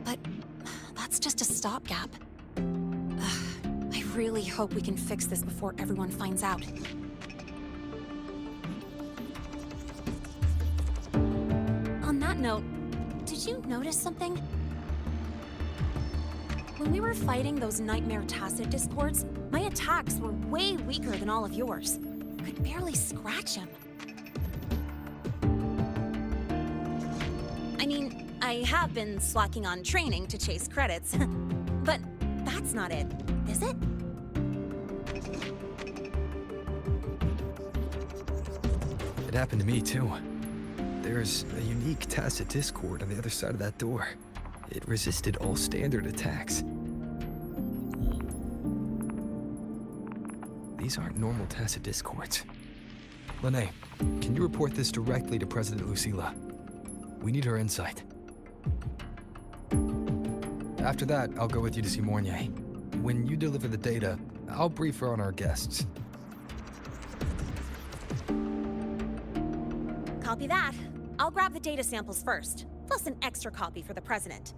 But that's just a stopgap. I really hope we can fix this before everyone finds out. On that note, did you notice something? When we were fighting those nightmare tacit discords, my attacks were way weaker than all of yours. Could barely scratch him. I mean, I have been slacking on training to chase credits, but that's not it, is it? It happened to me, too. There's a unique tacit discord on the other side of that door. It resisted all standard attacks. These aren't normal tacit discords. Lene, can you report this directly to President Lucilla? We need her insight. After that, I'll go with you to see Mornier. When you deliver the data, I'll brief her on our guests. Copy that. I'll grab the data samples first, plus an extra copy for the president.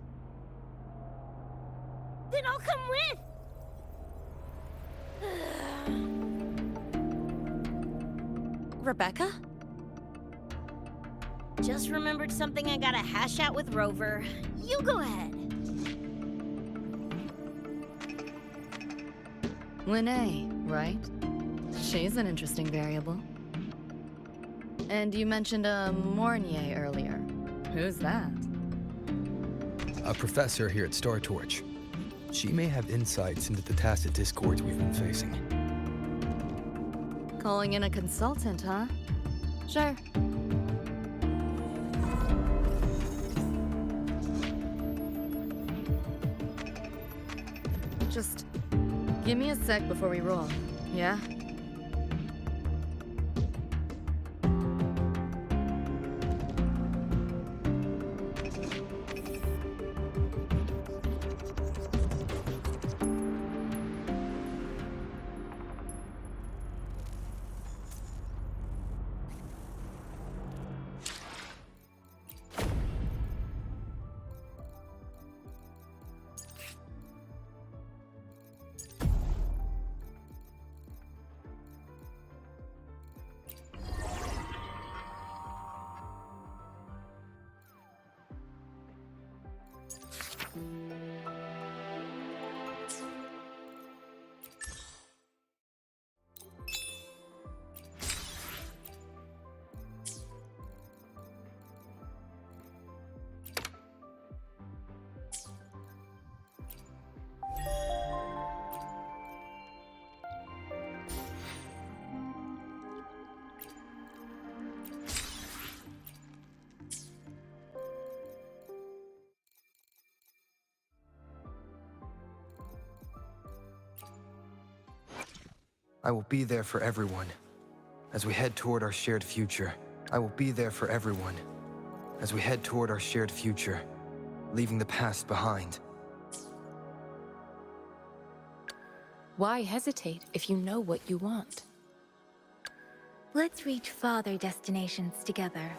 Then I'll come with! Rebecca? Just remembered something I gotta hash out with Rover. You go ahead. Lene, right? She's an interesting variable. And you mentioned a Mornier earlier. Who's that? A professor here at Star Torch. She may have insights into the tacit discords we've been facing. Calling in a consultant, huh? Sure. Just Give me a sec before we roll, yeah? I will be there for everyone as we head toward our shared future. I will be there for everyone as we head toward our shared future, leaving the past behind. Why hesitate if you know what you want? Let's reach farther destinations together.